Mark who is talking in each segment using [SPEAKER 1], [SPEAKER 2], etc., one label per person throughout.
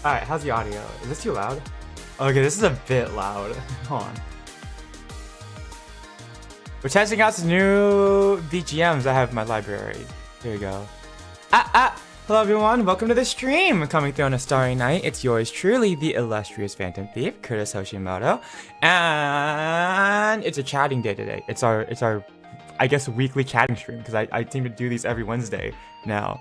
[SPEAKER 1] Alright, how's the audio? Is this too loud? Okay, this is a bit loud. Hold on. We're testing out some new BGMs I have in my library. Here we go. Hello everyone, welcome to the stream! Coming through on a starry night, it's yours truly, the illustrious Phantom Thief, Kurtis Hoshimoto. And it's a chatting day today. It's our I guess, weekly chatting stream, because I seem to do these every Wednesday now.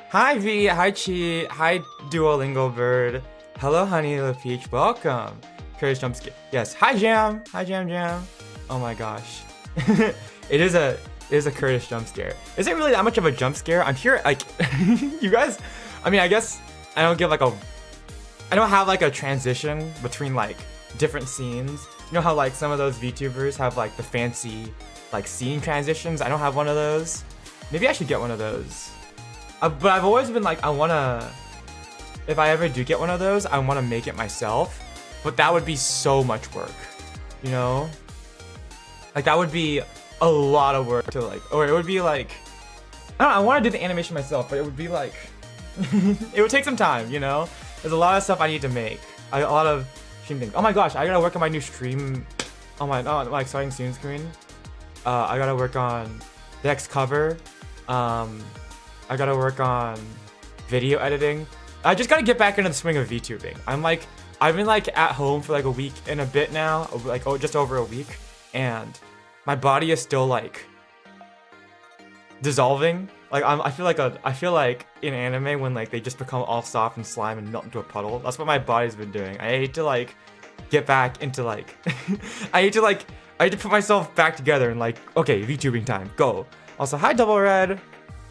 [SPEAKER 1] Hi V, hi Chi, hi Duolingo Bird. Hello Honey Little Peach, welcome. Kurtis Jumpscare. Yes, hi Jam, Jam. Oh my gosh. It is a Kurtis jump scare. Is it really that much of a jump scare? I'm here, like, you guys, I mean, I guess I don't have like a transition between like different scenes. You know how like some of those VTubers have like the fancy like scene transitions? I don't have one of those. Maybe I should get one of those. But I've always been like, if I ever do get one of those, I wanna make it myself. But that would be so much work, you know? Like that would be a lot of work to like, or it would be like, I don't know, I want to do the animation myself, but it would be like, it would take some time, you know? There's a lot of stuff I need to make. A lot of stream things. Oh my gosh, I gotta work on my new stream. Oh my exciting stream screen. I gotta work on the next cover. I gotta work on video editing. I just gotta get back into the swing of VTubing. I've been like at home for like a week and a bit now, like just over a week. And my body is still like dissolving. Like I feel like in anime when like they just become all soft and slime and melt into a puddle. That's what my body's been doing. I hate to like get back into like I hate to put myself back together and like, okay, VTubing time, go. Also, hi Double Red.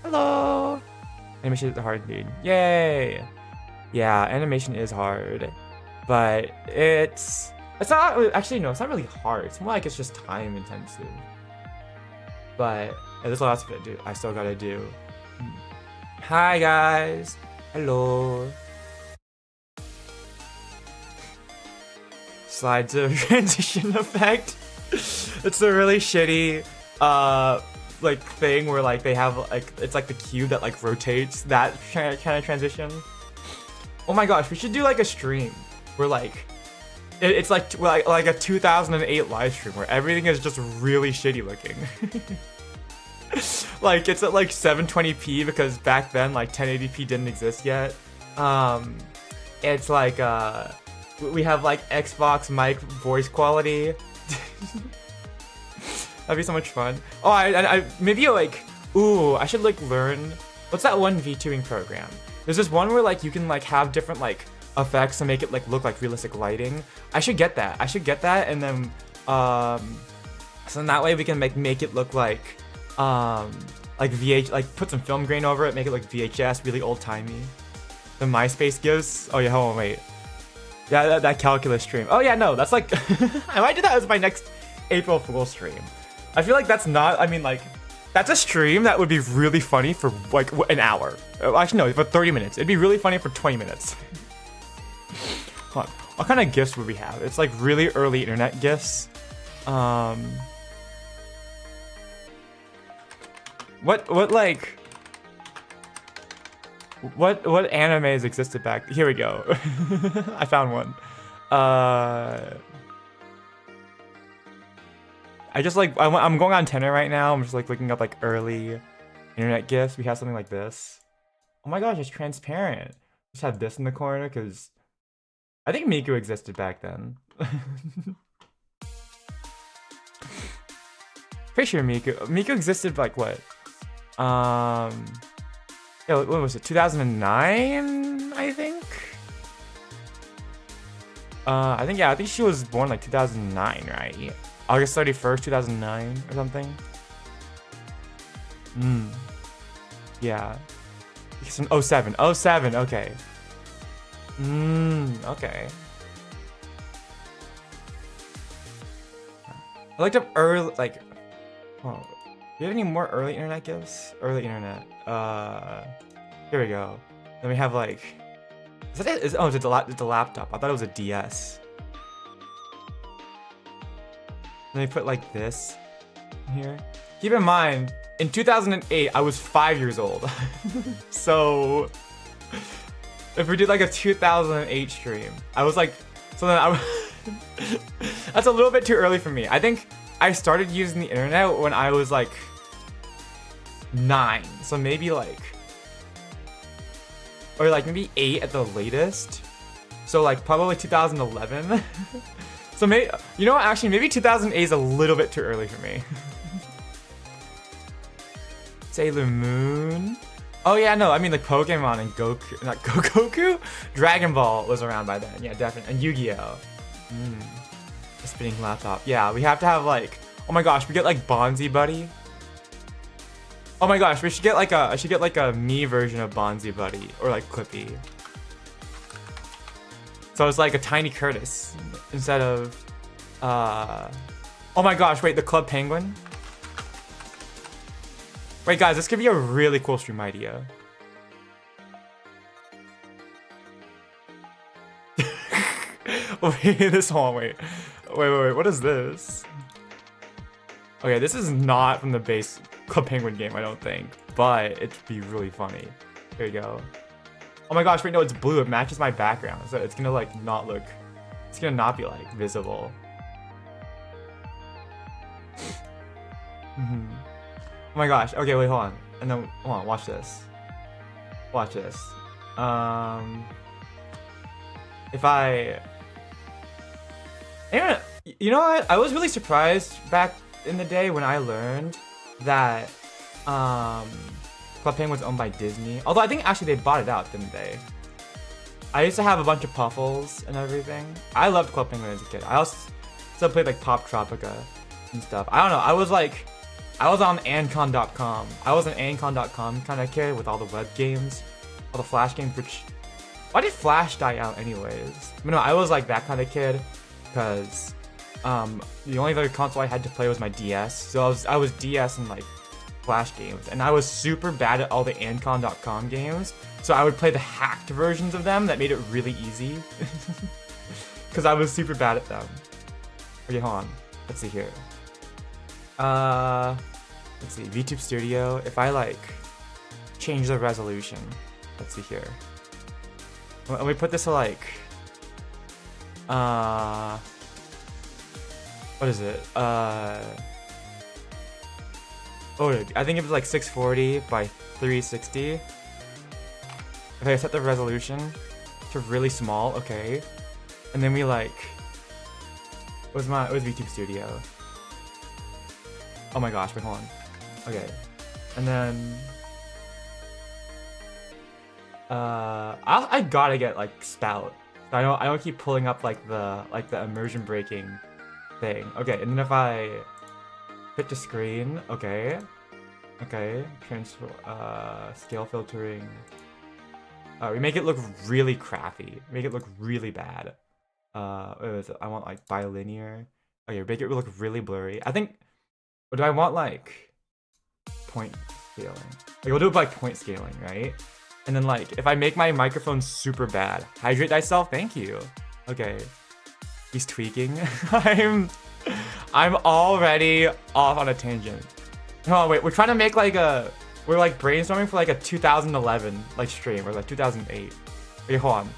[SPEAKER 1] Hello. Animation is hard indeed. Yay. Yeah, animation is hard. But it's not actually, no, it's not really hard. It's more like it's just time intensive. But there's lots of it to do. I still gotta do. Hi guys. Hello. Slides of transition effect. It's a really shitty like thing where like they have like, it's like the cube that like rotates that kind of transition. Oh my gosh, we should do like a stream where like it's like a 2008 live stream where everything is just really shitty looking. Like it's at like 720p because back then like 1080p didn't exist yet. It's like we have like Xbox mic voice quality. That'd be so much fun. Oh, I maybe like, ooh, I should like learn, what's that one VTubing program? There's this one where like you can like have different like effects to make it like look like realistic lighting. I should get that. And then so that way we can make it look like like put some film grain over it, make it look VHS, really old-timey. The MySpace gives. Oh yeah, hold on, wait. Yeah, that calculus stream. Oh yeah, no, that's like I might do that as my next April Fool's stream. I feel like that's not, I mean like, that's a stream that would be really funny for like an hour. Actually no, for 30 minutes. It'd be really funny for 20 minutes. Hold on. What kind of gifs would we have? It's like really early internet gifs. What animes existed back? Here we go. I found one. I'm going on Tinder right now. I'm just like looking up like early internet gifs. We have something like this. Oh my gosh, it's transparent. Just have this in the corner because I think Miku existed back then. Pretty sure Miku existed like what? Yeah, what was it? 2009, I think. I think she was born like 2009, right? August 31st, 2009 or something. Yeah. It's an 07. 07, okay. Okay. I looked up early, like, oh, do you have any more early internet gifts? Early internet. Here we go. Then we have like, is that it? Oh, it's a laptop. I thought it was a DS. Then we put like this in here. Keep in mind, in 2008, I was 5 years old. So if we did like a 2008 stream. I was like, so then that's a little bit too early for me. I think I started using the internet when I was like 9, so maybe like, or like maybe 8 at the latest. So like probably 2011. So maybe, you know what, actually maybe 2008 is a little bit too early for me. Sailor Moon. Oh yeah, no, I mean like Pokemon and Goku, not Goku? Dragon Ball was around by then, yeah, definitely. And Yu-Gi-Oh! A spinning laptop. Yeah, we have to have like, oh my gosh, we get like Bonzi Buddy. Oh my gosh, we should get like I should get like a me version of Bonzi Buddy, or like Clippy. So it's like a tiny Kurtis instead of, oh my gosh, wait, the Club Penguin? Wait guys, this could be a really cool stream idea. Wait, this one, wait, what is this? Okay, this is not from the base Club Penguin game, I don't think, but it'd be really funny. Here you go. Oh my gosh, wait, no, it's blue, it matches my background, so it's gonna like not look, it's gonna not be like visible. Oh my gosh, okay, wait, hold on. And then, hold on, watch this. Watch this. If I... Anyway, you know what? I was really surprised back in the day when I learned that Club Penguin was owned by Disney. Although I think actually they bought it out, didn't they? I used to have a bunch of Puffles and everything. I loved Club Penguin as a kid. I also still played like Pop Tropica and stuff. I don't know, I was on ancon.com. I was an ancon.com kind of kid with all the web games, all the Flash games, which... Why did Flash die out anyways? I mean, no, I was like that kind of kid, because the only other console I had to play was my DS. So I was DS and like Flash games, and I was super bad at all the ancon.com games. So I would play the hacked versions of them that made it really easy. Because I was super bad at them. Okay, hold on. Let's see here. Let's see, VTube Studio, if I like change the resolution, let's see here. Let me put this to like, what is it? Oh, I think it was like 640 by 360. If I set the resolution to really small, okay. And then we like, it was VTube Studio. Oh my gosh, wait, hold on. Okay, and then I gotta get like Spout. So I don't keep pulling up like the immersion breaking thing. Okay, and then if I fit to screen, okay, transfer, scale filtering. We make it look really crappy. Make it look really bad. What is it? I want like bilinear. Okay, make it look really blurry. I think. Or do I want like point scaling? Like we'll do it by point scaling, right? And then like if I make my microphone super bad, hydrate thyself, thank you. Okay. He's tweaking. I'm already off on a tangent. Oh wait, we're trying to make like we're like brainstorming for like a 2011 like stream or like 2008. Wait, hold on.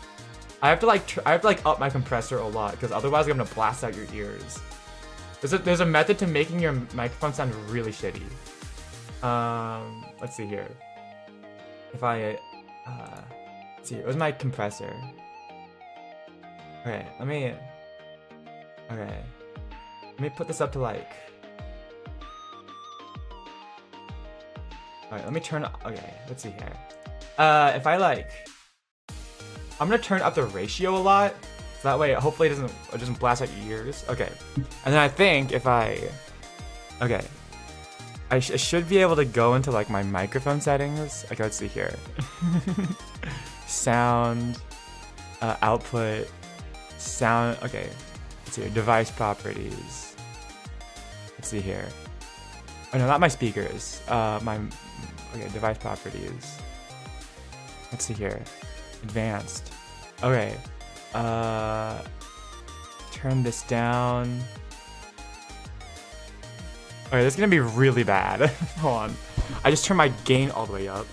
[SPEAKER 1] I have to like up my compressor a lot because otherwise I'm gonna blast out your ears. There's a method to making your microphone sound really shitty. Let's see here. If I, let's see, where's my compressor? Okay, let me put this up to like, alright, let me turn, okay, let's see here. If I like, I'm gonna turn up the ratio a lot. So that way, hopefully it doesn't blast out your ears. Okay, and then I think if I should be able to go into like my microphone settings. Okay, let's see here. Sound, output, sound. Okay, let's see here. Device properties. Let's see here. Oh no, not my speakers. Device properties. Let's see here. Advanced. Okay. Turn this down. Okay, this is gonna be really bad. Hold on. I just turned my gain all the way up.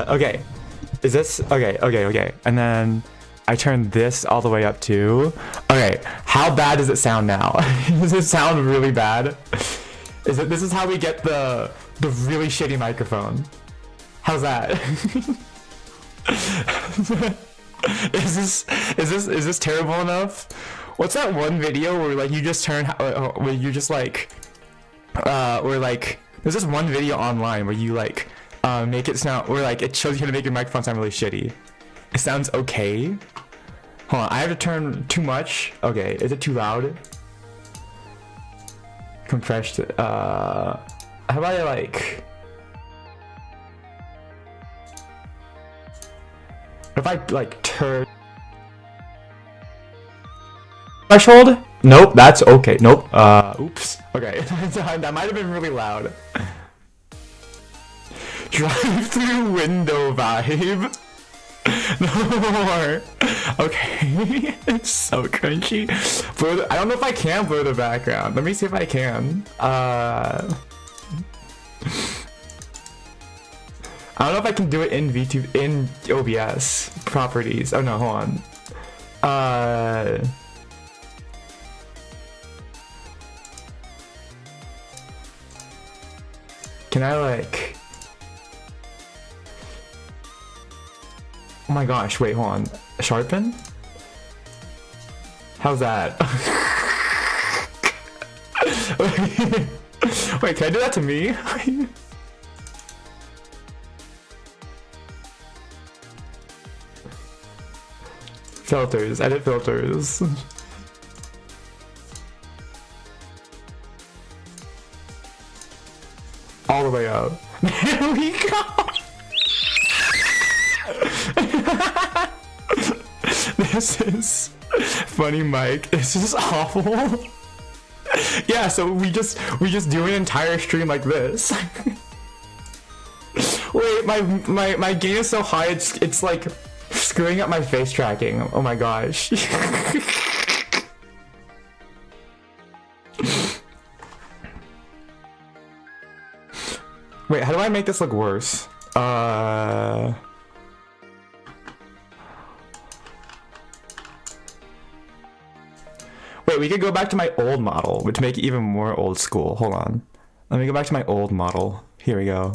[SPEAKER 1] Okay. Is this okay? And then I turn this all the way up too. Okay, how bad does it sound now? Does it sound really bad? This is how we get the really shitty microphone. How's that? Is this terrible enough? What's that one video where like you just turn where you just like where like there's this one video online where you like make it sound where like it shows you how to make your microphone sound really shitty. It sounds okay. Hold on, I have to turn too much. Okay, is it too loud? Compressed. How about I like? If I like turn threshold? Nope, that's okay. Nope. Oops. Okay, that might have been really loud. Drive-through window vibe. No more. Okay, it's so crunchy. I don't know if I can blur the background. Let me see if I can. I don't know if I can do it in VTube in OBS properties. Oh no, hold on. Can I like? Oh my gosh! Wait, hold on. Sharpen? How's that? Wait, can I do that to me? Filters, edit filters. All the way up. There we go! This is funny, Mike. This is awful. Yeah, so we just do an entire stream like this. Wait, my gain is so high it's like screwing up my face tracking. Oh my gosh. Wait, how do I make this look worse? Wait, we could go back to my old model, which make it even more old school. Hold on. Let me go back to my old model. Here we go.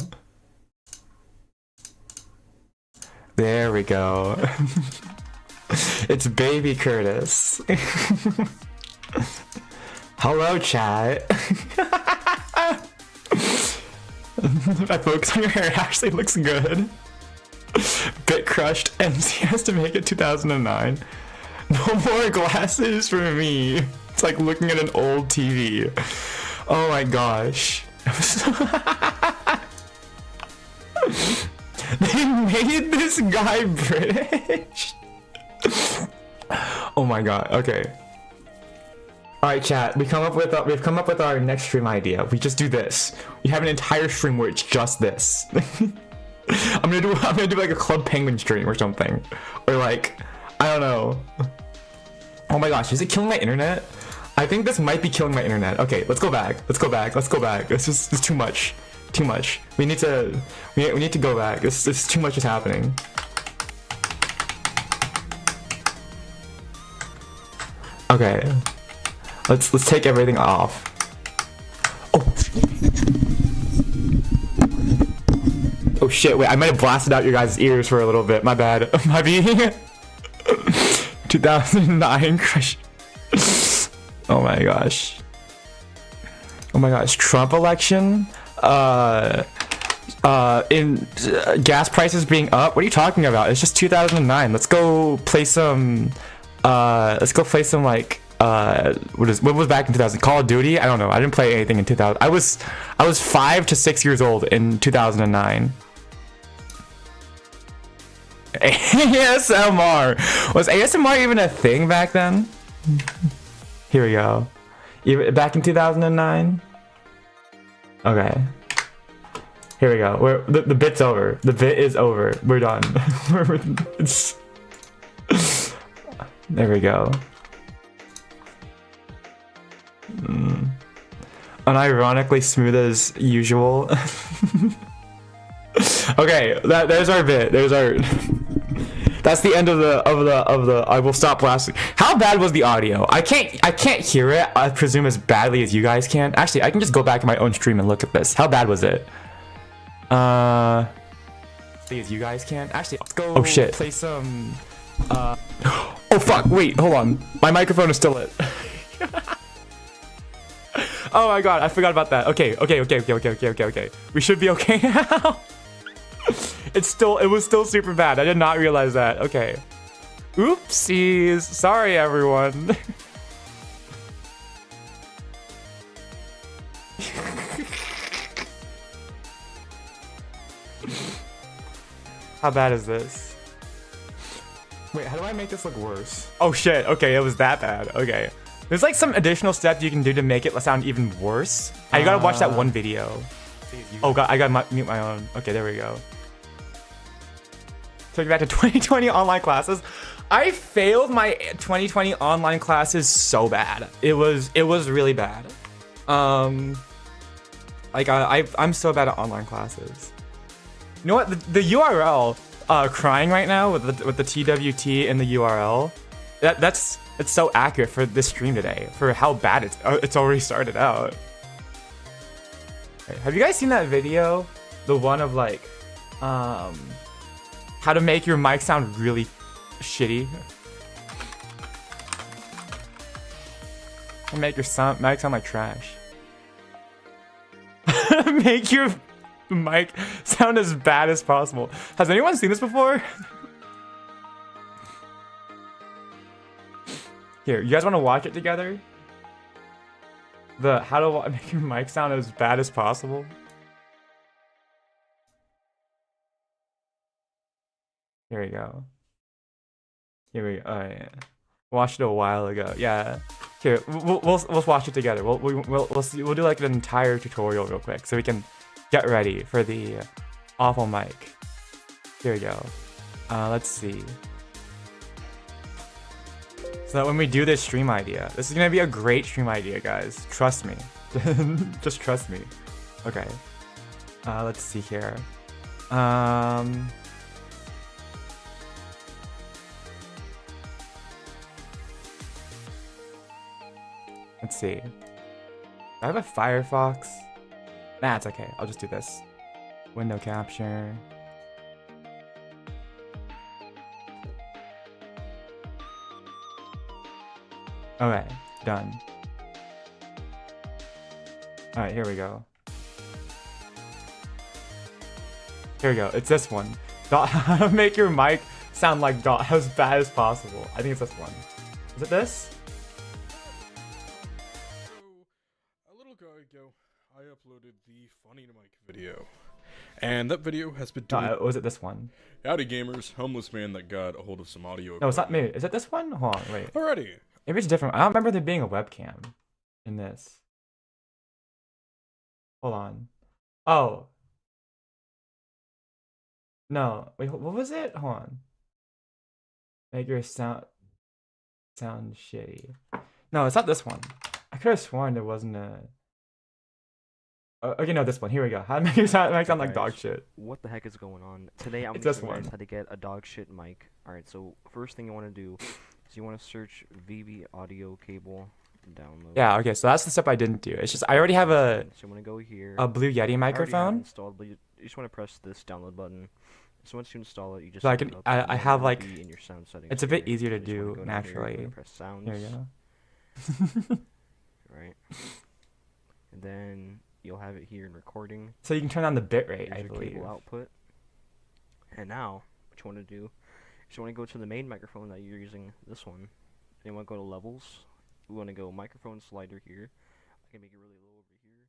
[SPEAKER 1] There we go. It's baby Kurtis. Hello, chat. If I focus on your hair, it actually looks good. Bit crushed, and he has to make it 2009. No more glasses for me. It's like looking at an old TV. Oh my gosh. They made this guy British. Oh my god. Okay. All right, chat. We've come up with our next stream idea. We just do this. We have an entire stream where it's just this. I'm gonna do like a Club Penguin stream or something, or like I don't know. Oh my gosh, is it killing my internet? I think this might be killing my internet. Okay, let's go back. Let's go back. It's too much. Too much. We need to go back. This too much is happening. Okay. Let's take everything off. Oh. Oh shit, wait, I might have blasted out your guys' ears for a little bit. My bad. My being 2009 crush. Oh my gosh. Oh my gosh, Trump election? Gas prices being up? What are you talking about? It's just 2009. Let's go play some like what was back in 2000? Call of Duty? I don't know. I didn't play anything in 2000. I was 5 to 6 years old in 2009. ASMR. Was ASMR even a thing back then? Here we go. Even back in 2009. Okay. Here we go. The bit's over. The bit is over. We're done. There we go. Unironically smooth as usual. Okay, there's our bit. That's the end of the. I will stop blasting. How bad was the audio? I can't hear it. I presume as badly as you guys can. Actually, I can just go back to my own stream and look at this. How bad was it? As you guys can. Actually, let's go. Oh shit. Play some. Oh fuck. Wait. Hold on. My microphone is still lit. Oh my god. I forgot about that. Okay. We should be okay now. It was still super bad. I did not realize that. Okay. Oopsies. Sorry, everyone. How bad is this? Wait, how do I make this look worse? Oh shit. Okay, it was that bad. Okay. There's like some additional steps you can do to make it sound even worse. You gotta watch that one video. Oh god, I gotta mute my own. Okay, there we go. Take it back to 2020 online classes. I failed my 2020 online classes so bad. It was really bad. Like I'm so bad at online classes. You know what? The URL crying right now with the TWT in the URL. It's so accurate for this stream today for how bad it's already started out. Have you guys seen that video? The one of like how to make your mic sound really shitty. And make your mic sound like trash. Make your mic sound as bad as possible. Has anyone seen this before? Here, you guys want to watch it together? How to make your mic sound as bad as possible? Here we go. Oh yeah. Watched it a while ago. Yeah. Here, we'll watch it together. We'll see. We'll do like an entire tutorial real quick so we can get ready for the awful mic. Here we go. Let's see. So that when we do this stream idea, this is gonna be a great stream idea, guys. Trust me. Just trust me. Okay. Let's see here. Let's see. Do I have a Firefox? Nah, it's okay. I'll just do this. Window capture. Okay, done. Alright, here we go. Here we go. It's this one. How to make your mic sound like as bad as possible. I think it's this one. Is it this?
[SPEAKER 2] I uploaded the funny to mic video, and that video has been doing.
[SPEAKER 1] Was it this one?
[SPEAKER 2] Howdy gamers, homeless man that got a hold of some audio.
[SPEAKER 1] No, it's not me. Is it this one? Hold on, wait.
[SPEAKER 2] Alrighty.
[SPEAKER 1] Maybe it's different. I don't remember there being a webcam in this. Hold on. Oh. No. Wait, what was it? Hold on. Make your sound shitty. No, it's not this one. I could have sworn there wasn't a. Okay, no, this one. Here we go. How to make it sound like dog shit.
[SPEAKER 3] What the heck is going on? Today I'm going to learn how to get a dog shit mic. Alright, so first thing you want to do is you want to search VB audio cable download.
[SPEAKER 1] Yeah, okay, so that's the step I didn't do. It's just I already have
[SPEAKER 3] So you want to go here.
[SPEAKER 1] a Blue Yeti microphone.
[SPEAKER 3] Installed, but you just want to press this download button. So once you install it, you just
[SPEAKER 1] So I have like
[SPEAKER 3] in your sound settings.
[SPEAKER 1] It's a bit easier to do naturally.
[SPEAKER 3] Here, press sounds.
[SPEAKER 1] Here you go.
[SPEAKER 3] Right. And then you'll have it here in recording.
[SPEAKER 1] So you can turn on the bitrate,
[SPEAKER 3] Here's
[SPEAKER 1] I
[SPEAKER 3] your
[SPEAKER 1] believe.
[SPEAKER 3] cable output. And now, what you want to do is you want to go to the main microphone that you're using, this one. And you want to go to levels. We want to go microphone slider here. I can make it really low over here.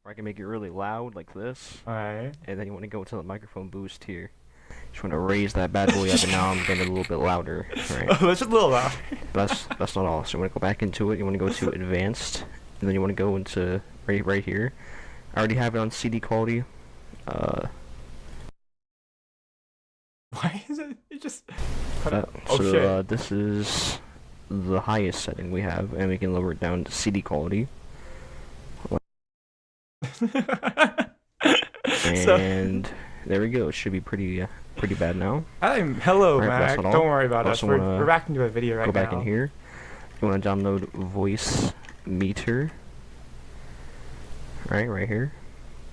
[SPEAKER 3] Or I can make it really loud like this.
[SPEAKER 1] Alright.
[SPEAKER 3] And then you want to go to the microphone boost here. Just want to raise that bad boy up, and now I'm getting a little bit louder. Right.
[SPEAKER 1] Oh, that's just a little loud.
[SPEAKER 3] That's not all. So you want to go back into it. You want to go to advanced, and then you want to go into right here. I already have it on CD quality.
[SPEAKER 1] Why is it? It just.
[SPEAKER 3] Shit. This is the highest setting we have, and we can lower it down to CD quality. And There we go. It should be pretty bad now.
[SPEAKER 1] Hello,
[SPEAKER 3] Alright,
[SPEAKER 1] Mac.
[SPEAKER 3] that's not all.
[SPEAKER 1] Don't worry about us.
[SPEAKER 3] Also
[SPEAKER 1] We're back into a video right
[SPEAKER 3] Go
[SPEAKER 1] now.
[SPEAKER 3] back in here. You want to download voice meter. Right here.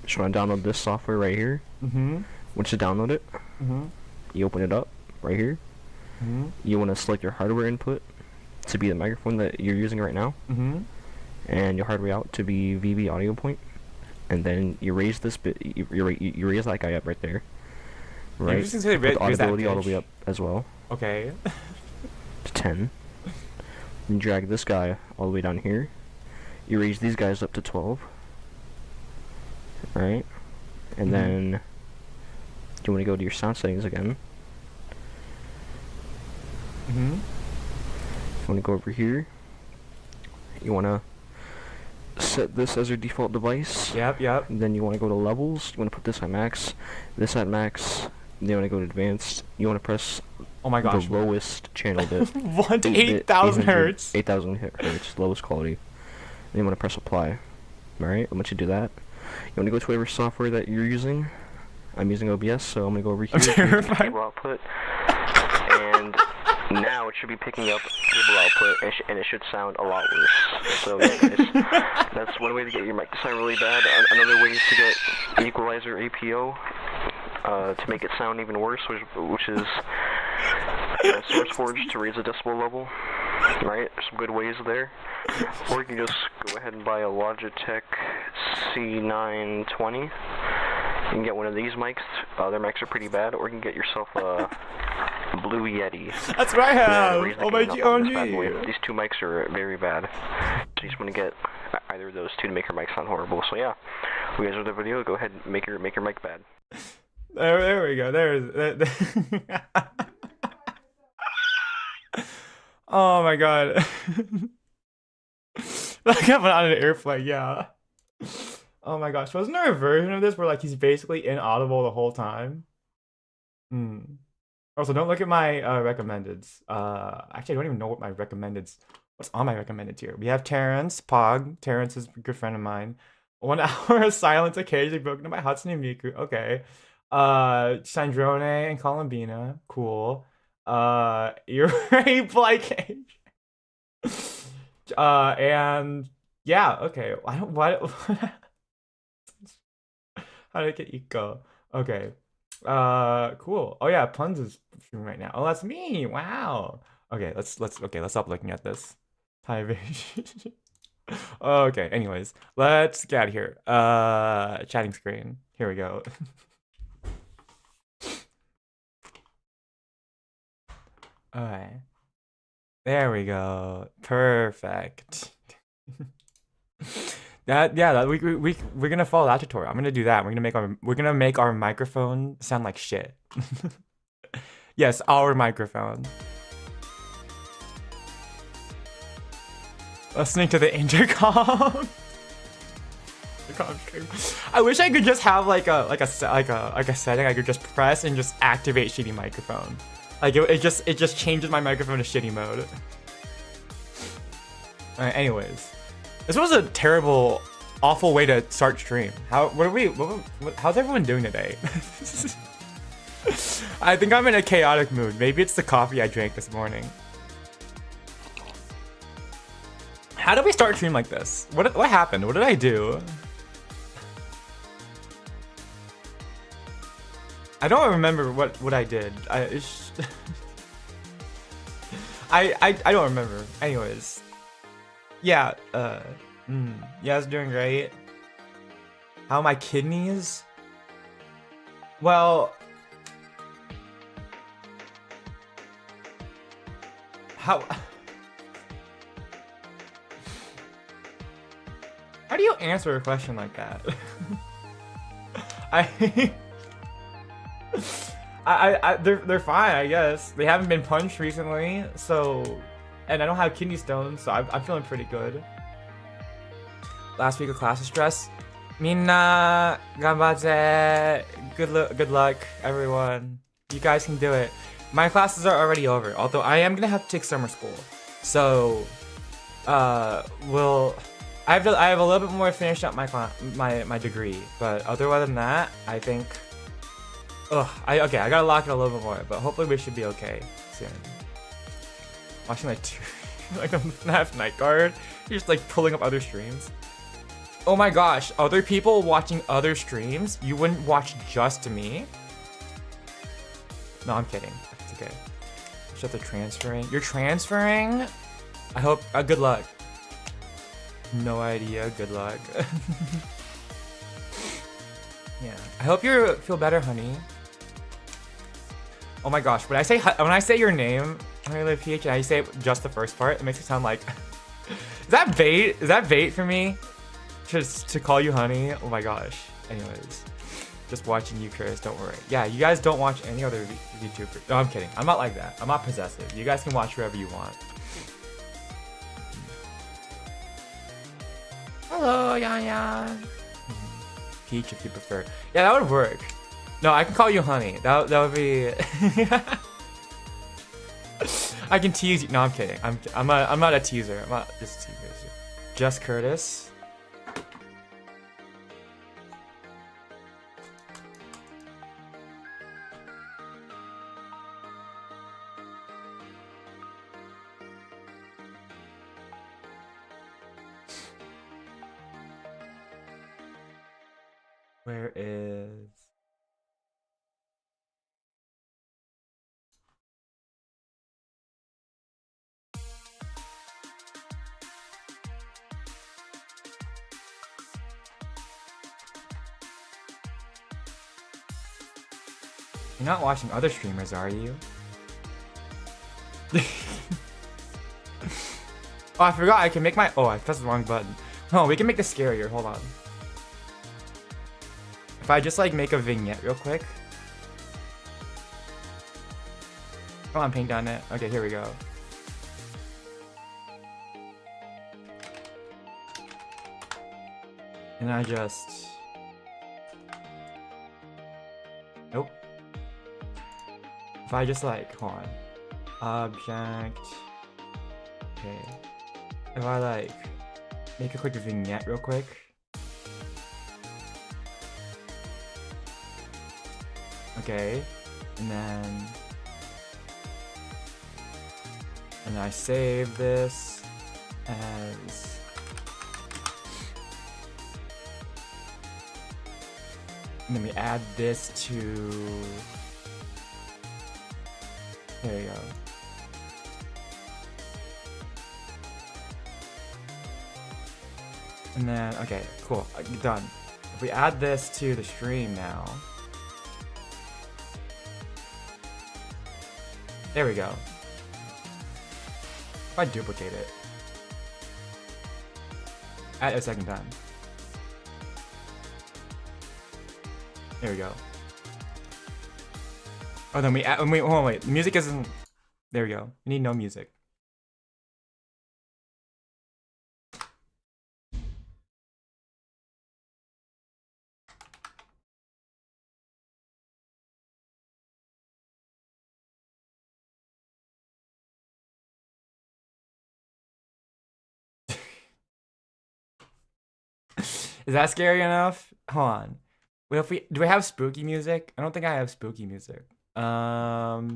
[SPEAKER 3] Just want to download this software right here. Once you download it, you open it up right here. You want to select your hardware input to be the microphone that you're using right now, and your hardware out to be VB audio point, and then you raise this bit. You raise that guy up right there. Right.
[SPEAKER 1] Just say
[SPEAKER 3] Put the audibility all the way up as well.
[SPEAKER 1] Okay.
[SPEAKER 3] To 10. You drag this guy all the way down here. You raise these guys up to 12. Right? And then you want to go to your sound settings again. You want to go over here. You want to set this as your default device.
[SPEAKER 1] Yep.
[SPEAKER 3] And then you want to go to levels. You want to put this at max. This at max. Then you want to go to advanced. You want to press
[SPEAKER 1] Oh my gosh.
[SPEAKER 3] the lowest channel bit.
[SPEAKER 1] 1 to 8,000 hertz.
[SPEAKER 3] 8,000 hertz, lowest quality. Then you want to press apply. Alright, once you do that, you want to go to whatever software that you're using. I'm using OBS, so I'm going to go over here.
[SPEAKER 1] I'm terrified.
[SPEAKER 3] Cable output. And now it should be picking up cable output, and it should sound a lot worse. So yeah, guys, that's one way to get your mic to sound really bad. Another way is to get equalizer APO to make it sound even worse, which is SourceForge to raise the decibel level. Right, there's some good ways there. Or you can just go ahead and buy a Logitech C920. You can get one of these mics. Their mics are pretty bad. Or you can get yourself a Blue Yeti.
[SPEAKER 1] That's what I have.
[SPEAKER 3] Yeah,
[SPEAKER 1] Oh my GOG.
[SPEAKER 3] These two mics are very bad. So you just want to get either of those two to make your mic sound horrible. So yeah, if you guys enjoyed the video, go ahead and make your mic bad.
[SPEAKER 1] There we go. There's. Oh my god. Like I went on an airplane, yeah. Oh my gosh. Wasn't there a version of this where like he's basically inaudible the whole time? Also, don't look at my recommendeds. Actually, I don't even know what my recommendeds. What's on my recommendeds here? We have Terrence, Pog. Terrence is a good friend of mine. 1 hour of silence occasionally broken by Hatsune Miku. Okay. Sandrone and Columbina. Cool. Graip like and yeah, okay. I don't what how did I get Eco? Okay. Cool. Oh yeah, Puns is streaming right now. Oh, that's me. Wow. Okay, let's stop looking at this. Hi vision. Okay, anyways, let's get out of here. Chatting screen. Here we go. Alright. There we go. Perfect. We're gonna follow that tutorial. I'm gonna do that. We're gonna make our microphone sound like shit. Yes, our microphone. Listening to the intercom. I wish I could just have like a setting I could just press and just activate shitty microphone. Like it just changes my microphone to shitty mode. Alright, anyways. This was a terrible, awful way to start stream. How's everyone doing today? I think I'm in a chaotic mood. Maybe it's the coffee I drank this morning. How did we start stream like this? What happened? What did I do? I don't remember what I did. I don't remember. Anyways. Yeah, yeah, it's doing great. How are my kidneys? Well, how do you answer a question like that? They're fine, I guess. They haven't been punched recently, so, and I don't have kidney stones, so I'm feeling pretty good. Last week of class stress. Minna, ganbatte. Good luck, everyone. You guys can do it. My classes are already over, although I am gonna have to take summer school. So, I have a little bit more to finish up my degree, but other than that, I think Okay, I gotta lock it a little bit more, but hopefully we should be okay soon. Watching like like a FNAF night guard. You're just like pulling up other streams. Oh my gosh, other people watching other streams? You wouldn't watch just me? No, I'm kidding. It's okay. Shut the transferring. You're transferring? I hope. Good luck. No idea. Good luck. Yeah. I hope you feel better, honey. Oh my gosh, when I say your name, PH, and I say just the first part, it makes it sound like. Is that bait? Is that bait for me? Just to call you honey? Oh my gosh. Anyways, just watching you, Kurtis. Don't worry. Yeah, you guys don't watch any other YouTuber. No, I'm kidding. I'm not like that. I'm not possessive. You guys can watch whoever you want. Hello, Yaya. Peach, if you prefer. Yeah, that would work. No, I can call you honey. That would be. I can tease you. No, I'm kidding. I'm not a teaser. I'm not just a teaser. Just Kurtis. Where is... You're not watching other streamers, are you? Oh, I forgot I can make my... Oh, I pressed the wrong button. No, we can make this scarier. Hold on. If I just like make a vignette real quick. Come on, paint on it. Okay, here we go. And I just... Nope. If I just like, hold on. Object. Okay. If I like make a quick vignette real quick. Okay, and then I save this as and then we add this to there you go. And then okay, cool, done. If we add this to the stream now. There we go. If I duplicate it. Add a second time. There we go. Oh, then we add, hold on, wait, the music isn't, there we go. We need no music. Is that scary enough? Hold on. What if do we have spooky music? I don't think I have spooky music. What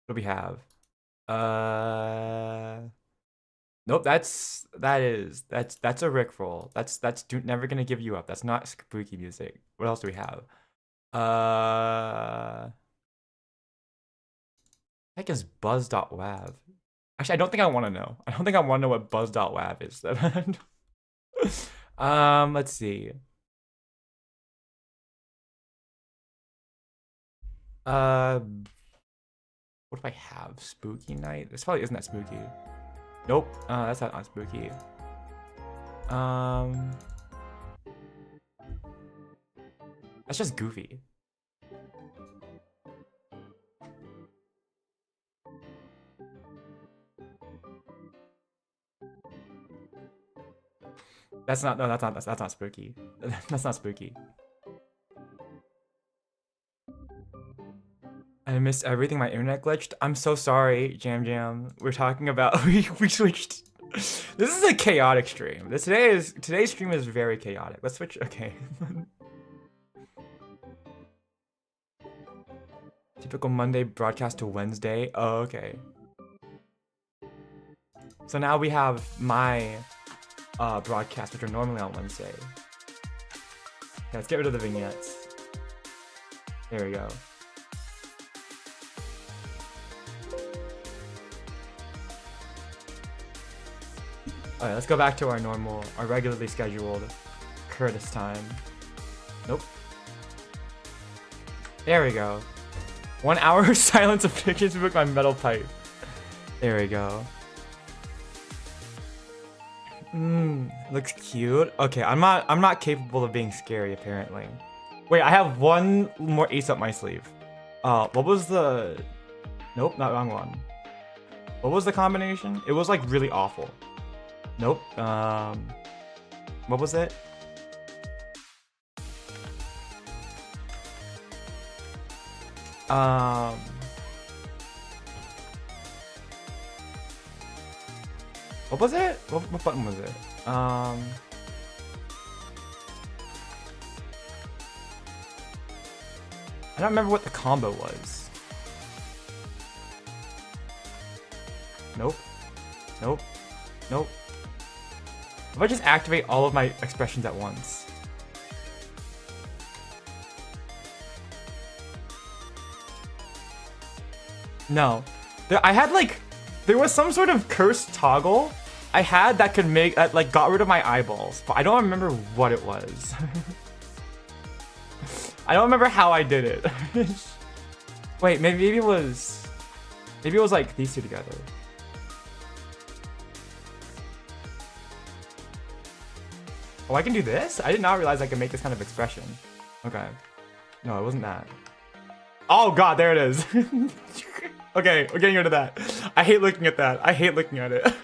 [SPEAKER 1] do we have? Nope, that's a Rickroll. That's never gonna give you up. That's not spooky music. What else do we have? Heck is buzz.wav. Actually, I don't think I want to know. I don't think I want to know what buzz.wav is. Let's see. What if I have spooky night? This probably isn't that spooky. Nope. That's not spooky. That's just goofy. That's not spooky. That's not spooky. I missed everything. My internet glitched. I'm so sorry, Jam Jam. We're talking about we switched This is a chaotic stream. Today's stream is very chaotic. Let's switch. Okay. Typical Monday broadcast to Wednesday. Oh, okay. So now we have my broadcasts, which are normally on Wednesday. Okay, let's get rid of the vignettes. There we go. Alright, let's go back to our regularly scheduled Kurtis time. Nope. There we go. 1 hour silence of pictures with my metal pipe. There we go. Looks cute. Okay, I'm not capable of being scary apparently. Wait, I have one more ace up my sleeve. What was the... Nope, not wrong one. What was the combination? It was like really awful. Nope. What was it? What was it? What button was it? I don't remember what the combo was. Nope. Nope. Nope. If I just activate all of my expressions at once. No. I had like... There was some sort of cursed toggle I had that could make... that like got rid of my eyeballs. But I don't remember what it was. I don't remember how I did it. Wait, maybe it was... Maybe it was like these two together. Oh, I can do this? I did not realize I could make this kind of expression. Okay. No, it wasn't that. Oh god, there it is. Okay, we're getting rid of that. I hate looking at that. I hate looking at it.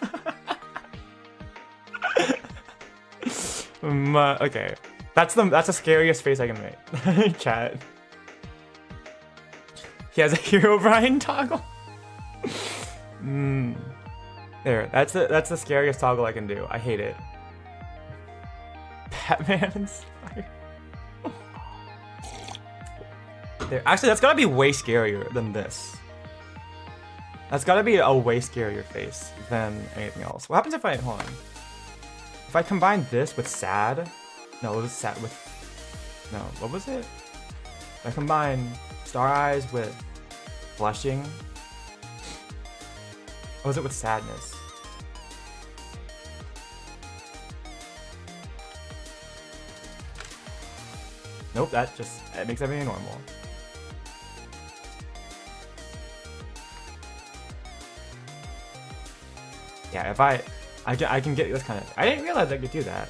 [SPEAKER 1] Okay. That's the scariest face I can make. Chat. He has a Hero Brian toggle. There, that's the scariest toggle I can do. I hate it. Batman inspired. There, actually, that's gotta be way scarier than this. That's gotta be a way scarier face than anything else. What happens if I hold on? If I combine this with sad? No, it was sad with. No, what was it? If I combine Star Eyes with blushing. What was it with sadness? Nope, that makes everything normal. Yeah, if I can get this kind of... I didn't realize I could do that.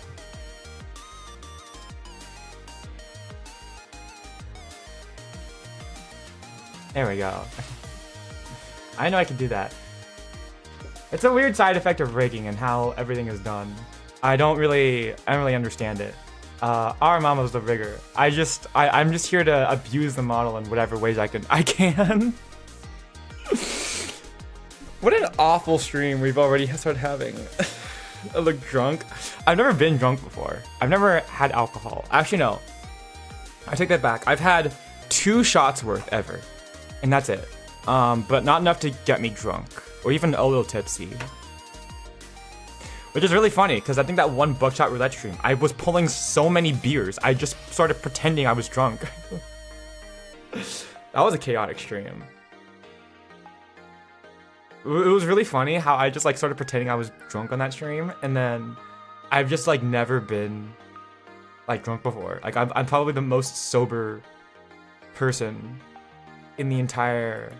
[SPEAKER 1] There we go. I know I can do that. It's a weird side effect of rigging and how everything is done. I don't really understand it. Our mama's the rigger. I'm just here to abuse the model in whatever ways I can. What an awful stream we've already started having. I look drunk. I've never been drunk before. I've never had alcohol. Actually, no. I take that back. I've had 2 shots worth ever. And that's it. But not enough to get me drunk. Or even a little tipsy. Which is really funny, because I think that one buckshot roulette stream, I was pulling so many beers, I just started pretending I was drunk. That was a chaotic stream. It was really funny how I just like started pretending I was drunk on that stream, and then I've just like never been like drunk before. Like I'm probably the most sober person in the entire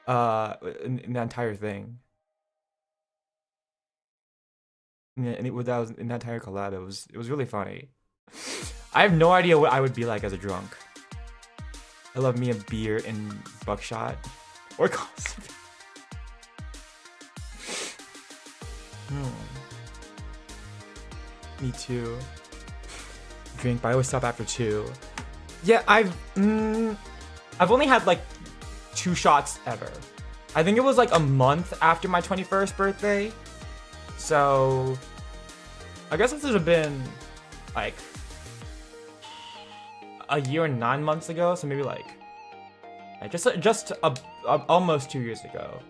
[SPEAKER 1] in the entire thing. Yeah, and that was in that entire collab. It was really funny. I have no idea what I would be like as a drunk. I love me a beer and buckshot or coffee. Me too. Drink, but I always stop after 2. Yeah, I've only had like 2 shots ever. I think it was like a month after my 21st birthday. So I guess this would have been like a year and 9 months ago. So maybe like just almost 2 years ago.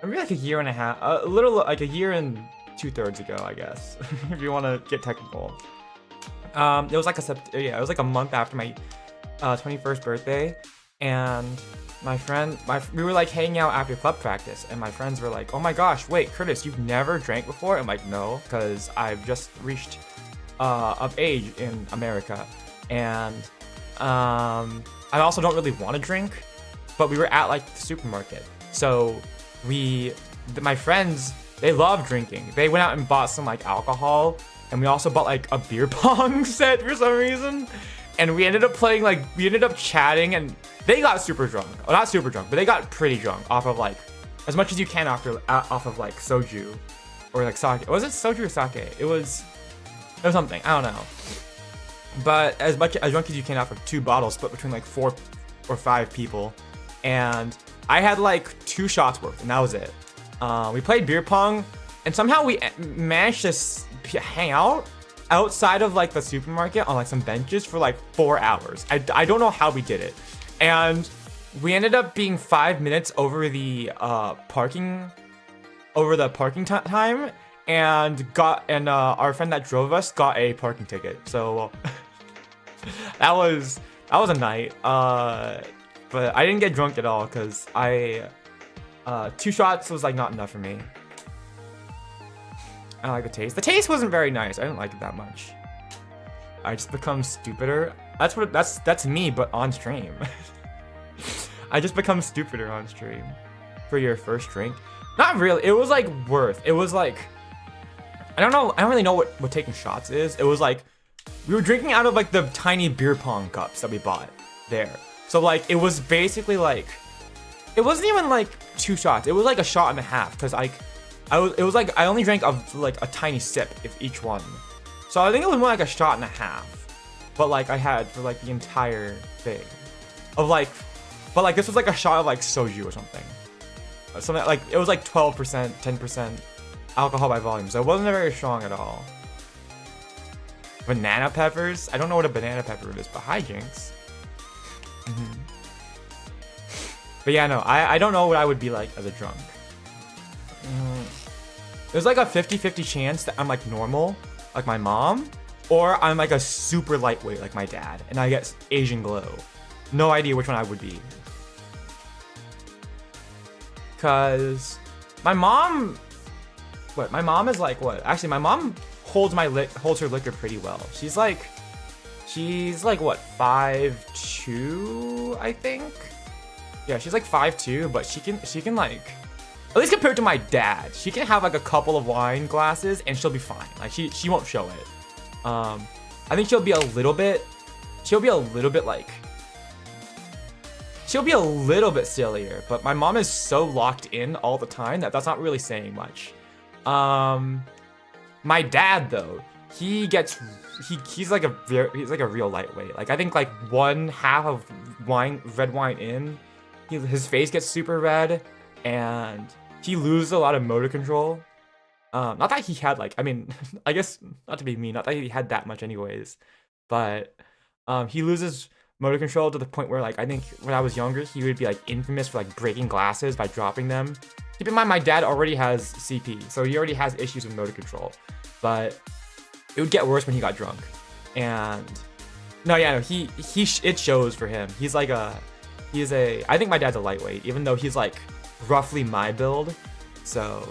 [SPEAKER 1] Or maybe like a year and a half, a little like a year and 2/3 ago, I guess, if you want to get technical. It was like it was like a month after my 21st birthday, and we were like hanging out after club practice, and my friends were like, "Oh my gosh, wait, Kurtis, you've never drank before?" I'm like, "No, because I've just reached of age in America, and I also don't really want to drink." But we were at like the supermarket, so my friends, they love drinking. They went out and bought some like alcohol, and we also bought like a beer pong set for some reason. And we ended up chatting, and they got super drunk. Well, not super drunk, but they got pretty drunk off of like as much as you can off of like soju or like sake. Was it soju or sake? It was something. I don't know. But as drunk as you can off of 2 bottles split between like 4 or 5 people. And I had like 2 shots worth, and that was it. We played beer pong, and somehow we managed to hang out outside of like the supermarket on like some benches for like 4 hours. I don't know how we did it, and we ended up being 5 minutes over the parking time, and our friend that drove us got a parking ticket. So that was a night. But I didn't get drunk at all because 2 shots was like not enough for me. I don't like the taste. The taste wasn't very nice. I didn't like it that much. I just become stupider. That's me, but on stream. I just become stupider on stream. For your first drink, not really. It was like worth. It was like, I don't know. I don't really know what taking shots is. It was like we were drinking out of like the tiny beer pong cups that we bought there. So like it was basically like, it wasn't even like 2 shots. It was like a shot and a half, because like it was like I only drank of like a tiny sip of each one. So I think it was more like a shot and a half. But like I had for like the entire thing of like, but like this was like a shot of like soju or something. Something like it was like 12%, 10% alcohol by volume. So it wasn't very strong at all. Banana peppers. I don't know what a banana pepper is, but hijinks. But yeah, no, I don't know what I would be like as a drunk. There's like a 50-50 chance that I'm like normal, like my mom, or I'm like a super lightweight, like my dad, and I get Asian glow. No idea which one I would be. Cause my mom is like what? Actually, my mom holds her liquor pretty well. She's like what, 5'2", I think. Yeah, she's like 5'2", but she can like, at least compared to my dad, she can have like a couple of wine glasses and she'll be fine. Like she won't show it. I think she'll be a little bit sillier, but my mom is so locked in all the time that that's not really saying much. My dad though, he's like a real lightweight. Like I think like 1/2 of red wine in, his face gets super red, and he loses a lot of motor control. Not that he had like, I mean, I guess not to be mean, not that he had that much anyways, but he loses motor control to the point where like I think when I was younger he would be like infamous for like breaking glasses by dropping them. Keep in mind my dad already has CP, so he already has issues with motor control, but it would get worse when he got drunk. And it shows for him. I think my dad's a lightweight, even though he's like roughly my build. So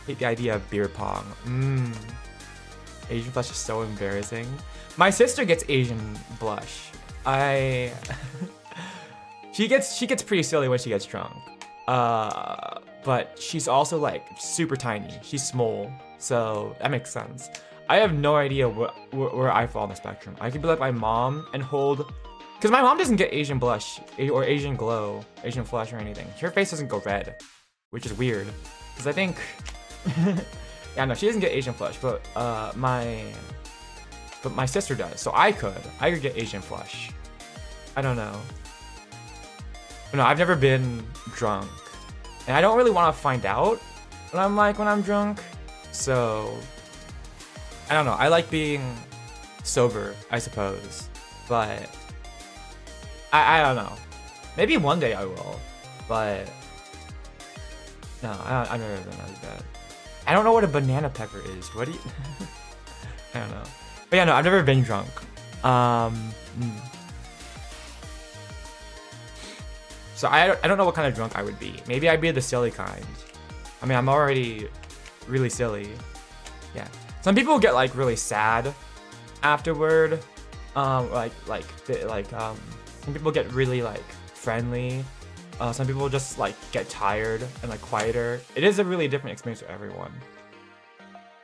[SPEAKER 1] I hate the idea of beer pong. Asian flush is so embarrassing. My sister gets Asian blush. She gets pretty silly when she gets drunk. But she's also like super tiny. She's small, so that makes sense. I have no idea where I fall on the spectrum. I could be like my mom and hold, because my mom doesn't get Asian blush or Asian glow, Asian flush or anything. Her face doesn't go red, which is weird. Because I think, yeah, no, she doesn't get Asian flush, but my sister does. So I could get Asian flush. I don't know. But no, I've never been drunk, and I don't really want to find out. what I'm like when I'm drunk. So I don't know. I like being sober, I suppose, but I don't know. Maybe one day I will, but no, I've never been like that. I don't know what a banana pepper is. What do you? I don't know. But yeah, no, I've never been drunk. So I don't know what kind of drunk I would be. Maybe I'd be the silly kind. I mean, I'm already really silly. Yeah. Some people get like really sad afterward. Some people get really like friendly. Some people just like get tired and like quieter. It is a really different experience for everyone.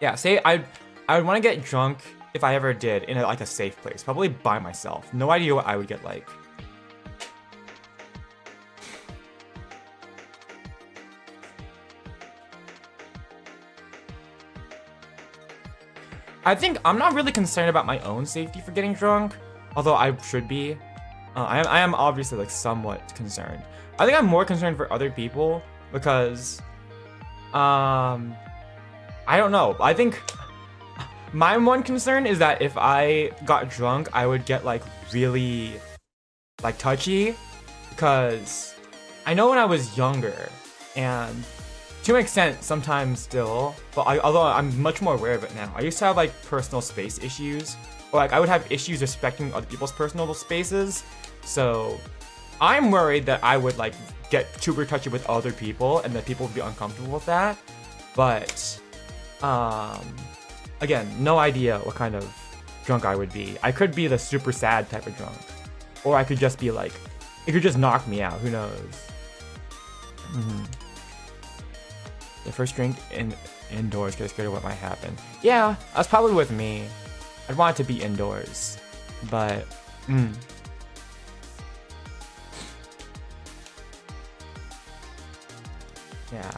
[SPEAKER 1] Yeah, say I would want to get drunk if I ever did in like a safe place, probably by myself. No idea what I would get like. I think I'm not really concerned about my own safety for getting drunk, although I should be. I am obviously like somewhat concerned. I think I'm more concerned for other people because, I don't know. I think my one concern is that if I got drunk, I would get like really like touchy, because I know when I was younger, and to an extent sometimes still, but although I'm much more aware of it now, I used to have like personal space issues, or like I would have issues respecting other people's personal spaces. So I'm worried that I would like get super touchy with other people and that people would be uncomfortable with that. But again, no idea what kind of drunk I would be. I could be the super sad type of drunk, or I could just be like, it could just knock me out. Who knows? The first drink indoors, get scared of what might happen. Yeah, that's probably with me. I'd want it to be indoors, but yeah.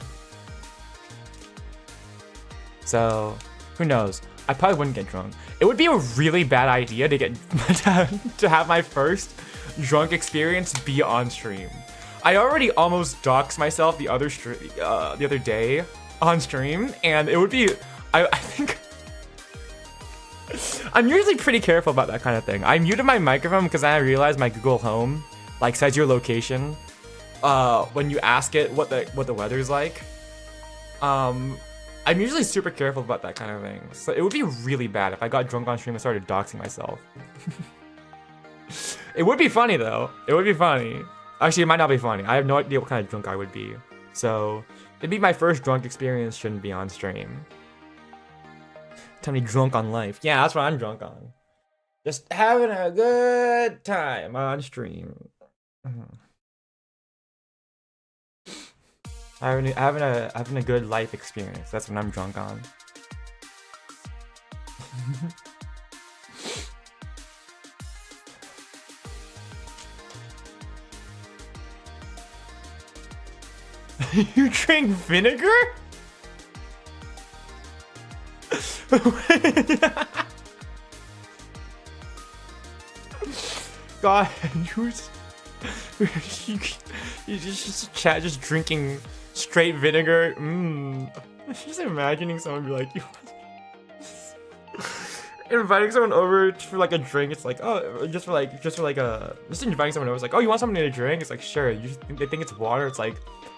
[SPEAKER 1] So who knows? I probably wouldn't get drunk. It would be a really bad idea to get to have my first drunk experience be on stream. I already almost doxed myself the other day on stream, and it would be. I think I'm usually pretty careful about that kind of thing. I muted my microphone because I realized my Google Home like says your location when you ask it what the weather's like. I'm usually super careful about that kind of thing. So it would be really bad if I got drunk on stream and started doxing myself. It would be funny though. It would be funny. Actually, it might not be funny. I have no idea what kind of drunk I would be. So maybe my first drunk experience shouldn't be on stream. Tell me drunk on life. Yeah, that's what I'm drunk on. Just having a good time on stream. Having a good life experience. That's what I'm drunk on. You drink vinegar? God, you just chat just drinking straight vinegar. Just imagining someone be like, you inviting someone over for like a drink. It's like, oh, just inviting someone over. It's like, oh, you want something to drink? It's like, sure. They think it's water. It's like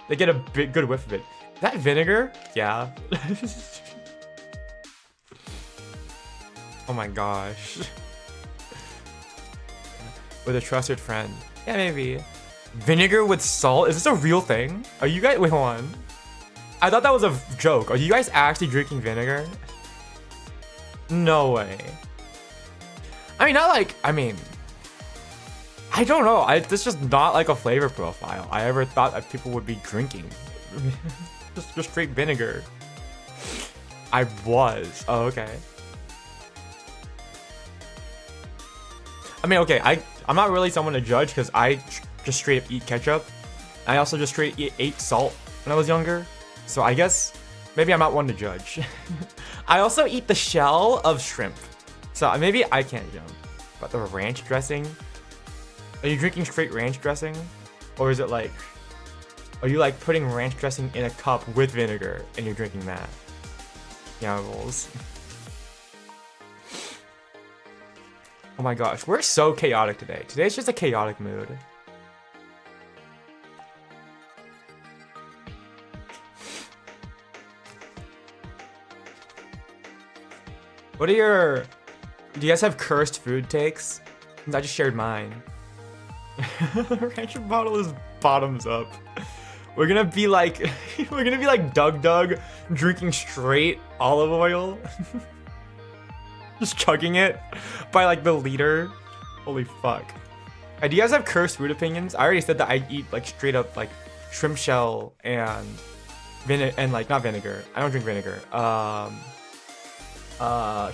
[SPEAKER 1] they get a good whiff of it. Is that vinegar? Yeah. Oh my gosh. With a trusted friend. Yeah, maybe. Vinegar with salt? Is this a real thing? Are you guys... Wait, hold on. I thought that was a joke. Are you guys actually drinking vinegar? No way. I mean, I don't know. This is just not like a flavor profile I ever thought that people would be drinking. just straight vinegar. I was. Oh, okay. I mean, okay, I'm not really someone to judge because I just straight up eat ketchup. I also just straight ate salt when I was younger. So I guess maybe I'm not one to judge. I also eat the shell of shrimp. So maybe I can't jump. But the ranch dressing? Are you drinking straight ranch dressing? Or is it like... Are you like putting ranch dressing in a cup with vinegar and you're drinking that? Yeah, rules. Oh my gosh, we're so chaotic today. Today's just a chaotic mood. What are your... Do you guys have cursed food takes? I just shared mine. Rancher bottle is bottoms up. We're gonna be like... we're gonna be like Doug drinking straight olive oil. Just chugging it by like the liter. Holy fuck. Do you guys have cursed food opinions? I already said that I eat like straight up like shrimp shell and like not vinegar. I don't drink vinegar.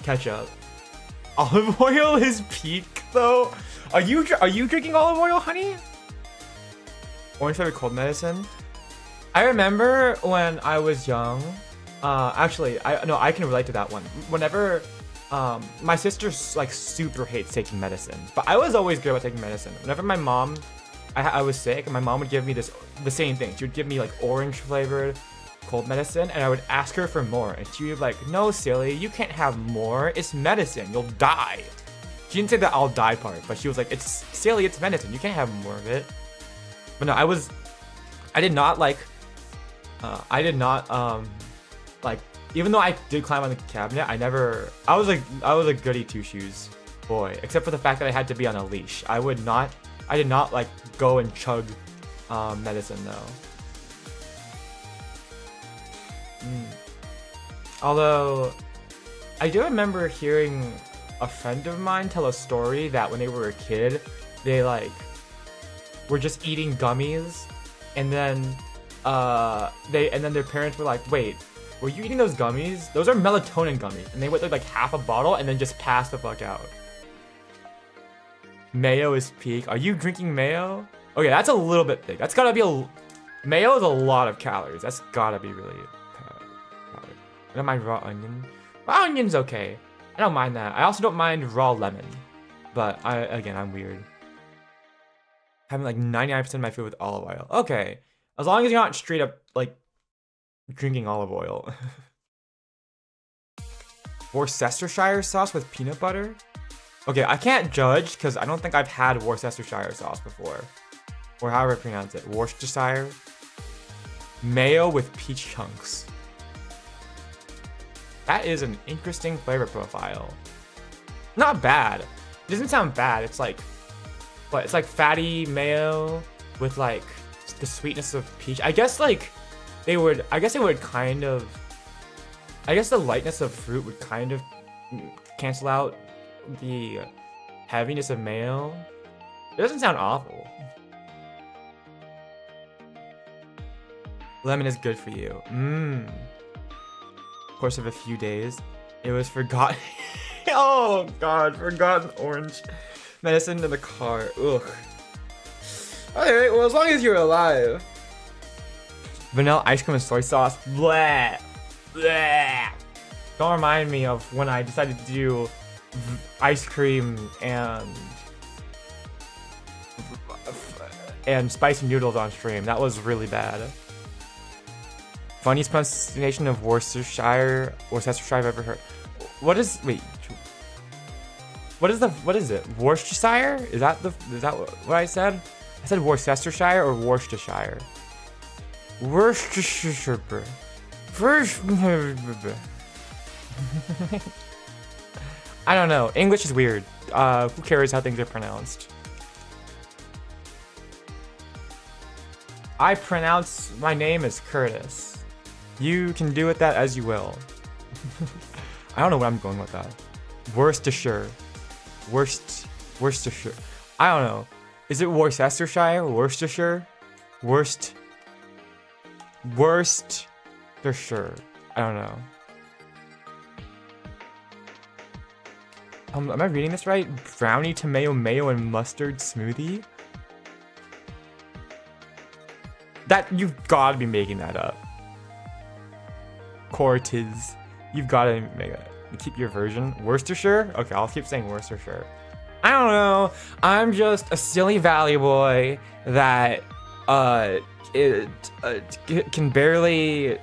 [SPEAKER 1] Ketchup. Olive oil is peak though. Are you drinking olive oil, honey? Orange flavored cold medicine. I remember when I was young. Actually, I can relate to that one. Whenever my sister like super hates taking medicine, but I was always good about taking medicine. Whenever my mom, I was sick, and my mom would give me the same thing. She would give me like orange flavored cold medicine, and I would ask her for more, and she would be like, "No, silly, you can't have more. It's medicine. You'll die." She didn't say the "I'll die" part, but she was like, "It's silly. It's medicine. You can't have more of it." But no, I did not like even though I did climb on the cabinet, I was a goody two shoes boy, except for the fact that I had to be on a leash. I did not like go and chug medicine though. Although I do remember hearing a friend of mine tell a story that when they were a kid, they like were just eating gummies, and then their parents were like, "Wait, were you eating those gummies? Those are melatonin gummies." And they would like half a bottle and then just pass the fuck out. Mayo is peak. Are you drinking mayo? Okay, that's a little bit thick. That's gotta be mayo is a lot of calories. That's gotta be really calorie. I don't mind raw onion. Raw onion's okay. I don't mind that. I also don't mind raw lemon. But I'm weird. Having like 99% of my food with olive oil. Okay. As long as you're not straight up like drinking olive oil. Worcestershire sauce with peanut butter? Okay, I can't judge because I don't think I've had Worcestershire sauce before. Or however I pronounce it. Worcestershire. Mayo with peach chunks. That is an interesting flavor profile. Not bad. It doesn't sound bad. It's like, what? It's like fatty mayo with like the sweetness of peach. I guess the lightness of fruit would kind of cancel out the heaviness of mayo. It doesn't sound awful. Lemon is good for you. Course of a few days, it was forgotten. Oh god, forgotten orange medicine in the car. Ugh. Alright, well, as long as you're alive. Vanilla ice cream and soy sauce. Blah. Blah. Don't remind me of when I decided to do ice cream and spicy noodles on stream. That was really bad. Funniest pronunciation of Worcestershire I've ever heard. What is it? Worcestershire? Is that what I said? I said Worcestershire or Worcestershire? Worcestershire. I don't know. English is weird. Who cares how things are pronounced? I pronounce my name as Kurtis. You can do with that as you will. I don't know where I'm going with that. Worcestershire. Worcestershire. I don't know. Is it Worcestershire? Worcestershire? Worcestershire. I don't know. Am I reading this right? Brownie, tomato, mayo, and mustard smoothie? That, you've got to be making that up. Kurtis. You've got to make it. Keep your version. Worcestershire? Okay, I'll keep saying Worcestershire. I don't know. I'm just a silly valley boy that it can barely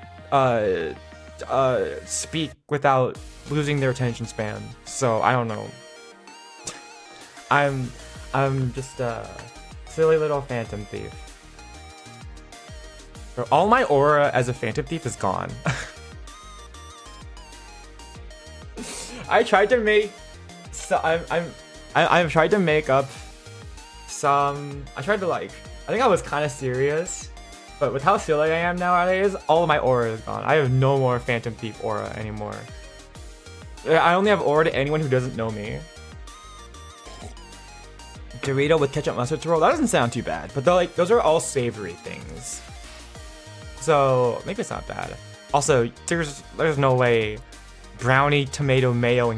[SPEAKER 1] speak without losing their attention span. So I don't know. I'm just a silly little phantom thief. So all my aura as a phantom thief is gone. I tried to make I've tried to make up some. I tried to I think I was kind of serious, but with how silly I am nowadays, all of my aura is gone. I have no more phantom thief aura anymore. I only have aura to anyone who doesn't know me. Dorito with ketchup mustard swirl. That doesn't sound too bad, but those are all savory things. So maybe it's not bad. Also, there's no way brownie, tomato, mayo,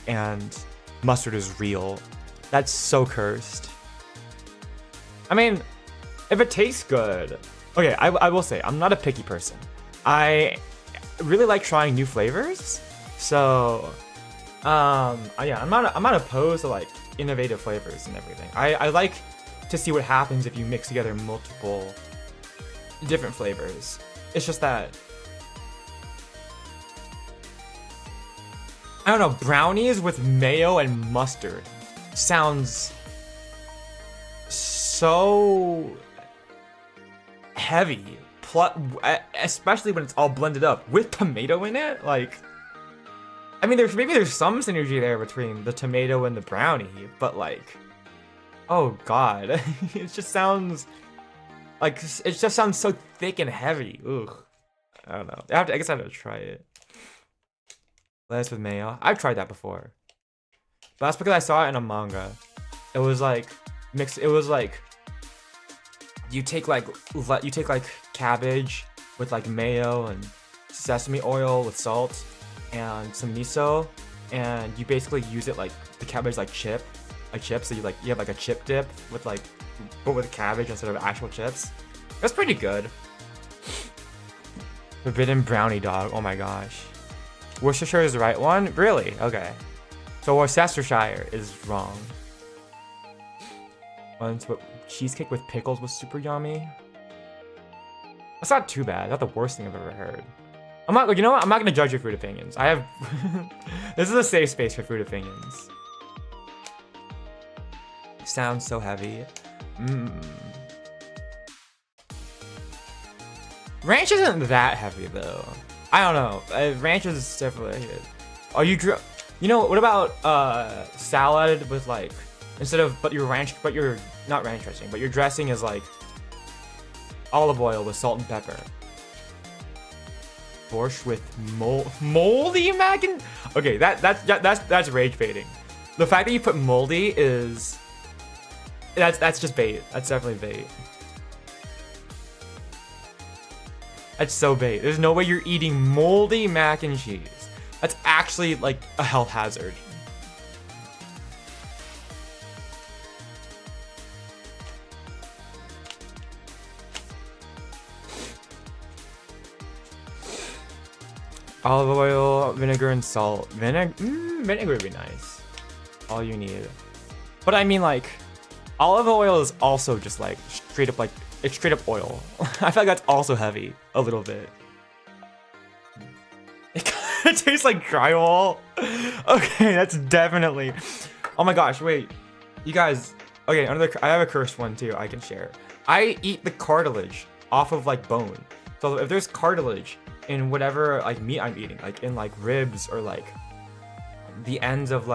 [SPEAKER 1] and mustard is real. That's so cursed. I mean, if it tastes good. Okay, I will say I'm not a picky person. I really like trying new flavors. So, yeah, I'm not opposed to innovative flavors and everything. I like to see what happens if you mix together multiple different flavors. It's just that I don't know, brownies with mayo and mustard sounds so heavy, especially when it's all blended up with tomato in it. I mean, there's some synergy there between the tomato and the brownie, but oh god, it just sounds so thick and heavy. Ugh, I don't know. I guess I have to try it. Lettuce with mayo. I've tried that before, but that's because I saw it in a manga. It was mixed. It was you take cabbage with mayo and sesame oil with salt and some miso, and you basically use it the cabbage chips. So you have a chip dip with but with cabbage instead of actual chips. That's pretty good. Forbidden brownie dog. Oh my gosh. Worcestershire is the right one? Really? Okay. So Worcestershire is wrong. Once, but cheesecake with pickles was super yummy. That's not too bad. Not the worst thing I've ever heard. I'm not. You know what? I'm not gonna judge your food opinions. I have. This is a safe space for food opinions. Sounds so heavy. Ranch isn't that heavy though. I don't know. Ranch is definitely good. Are you what about salad with but you're not ranch dressing, but your dressing is olive oil with salt and pepper. Borscht with moldy mac and okay, that's rage baiting. The fact that you put moldy is that's just bait. That's definitely bait. That's so bait. There's no way you're eating moldy mac and cheese. That's actually a health hazard. Olive oil, vinegar, and salt. Vinegar would be nice. All you need. But I mean olive oil is also just straight up it's straight up oil. I feel that's also heavy a little bit. It kind of tastes like drywall. Okay, that's definitely. Oh my gosh, wait, you guys. Okay, I have a cursed one too. I can share. I eat the cartilage off of bone. So if there's cartilage in whatever meat I'm eating, in ribs or the ends of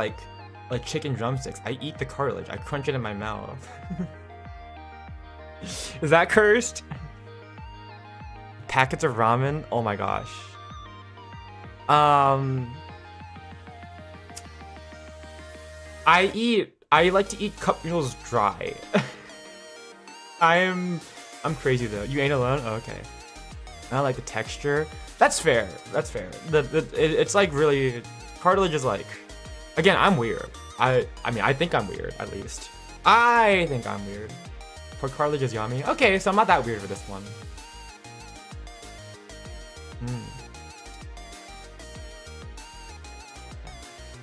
[SPEAKER 1] chicken drumsticks, I eat the cartilage. I crunch it in my mouth. Is that cursed? Packets of ramen? Oh my gosh. I like to eat cup noodles dry. I'm crazy though. You ain't alone? Oh, okay. I like the texture. That's fair. That's fair. It's really cartilage is again, I'm weird. I mean, I think I'm weird at least. I think I'm weird. Pork cartilage is yummy. Okay, so I'm not that weird for this one.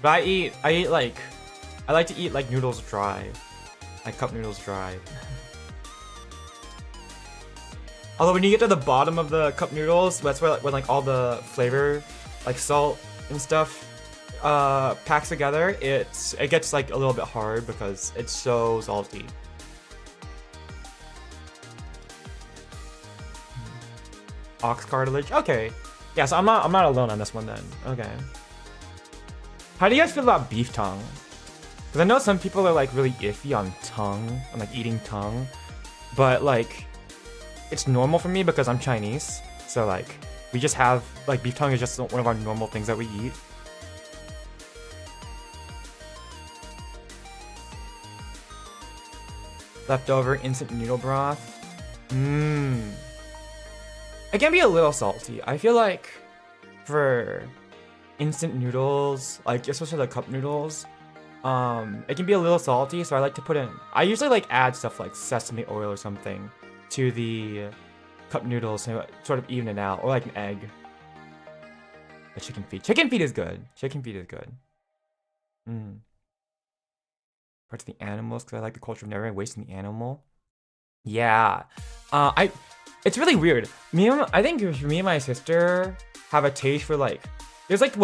[SPEAKER 1] But I like to eat noodles dry. Cup noodles dry. Although when you get to the bottom of the cup noodles, that's where when like all the flavor, like salt and stuff, packs together, it gets like a little bit hard because it's so salty. Ox cartilage. Okay. Yeah, so I'm not alone on this one then. Okay. How do you guys feel about beef tongue? Because I know some people are like really iffy on tongue and like eating tongue, but like it's normal for me because I'm Chinese. So like we just have like beef tongue is just one of our normal things that we eat. Leftover instant noodle broth. It can be a little salty. I feel like for instant noodles, like especially the cup noodles, it can be a little salty, so I like to put in, I usually like add stuff like sesame oil or something to the cup noodles to sort of even it out, or like an egg. The chicken feet. Chicken feet is good. Chicken feet is good. Parts of the animals, because I like the culture of never wasting the animal. Yeah. It's really weird. I think me and my sister have a taste for like, there's like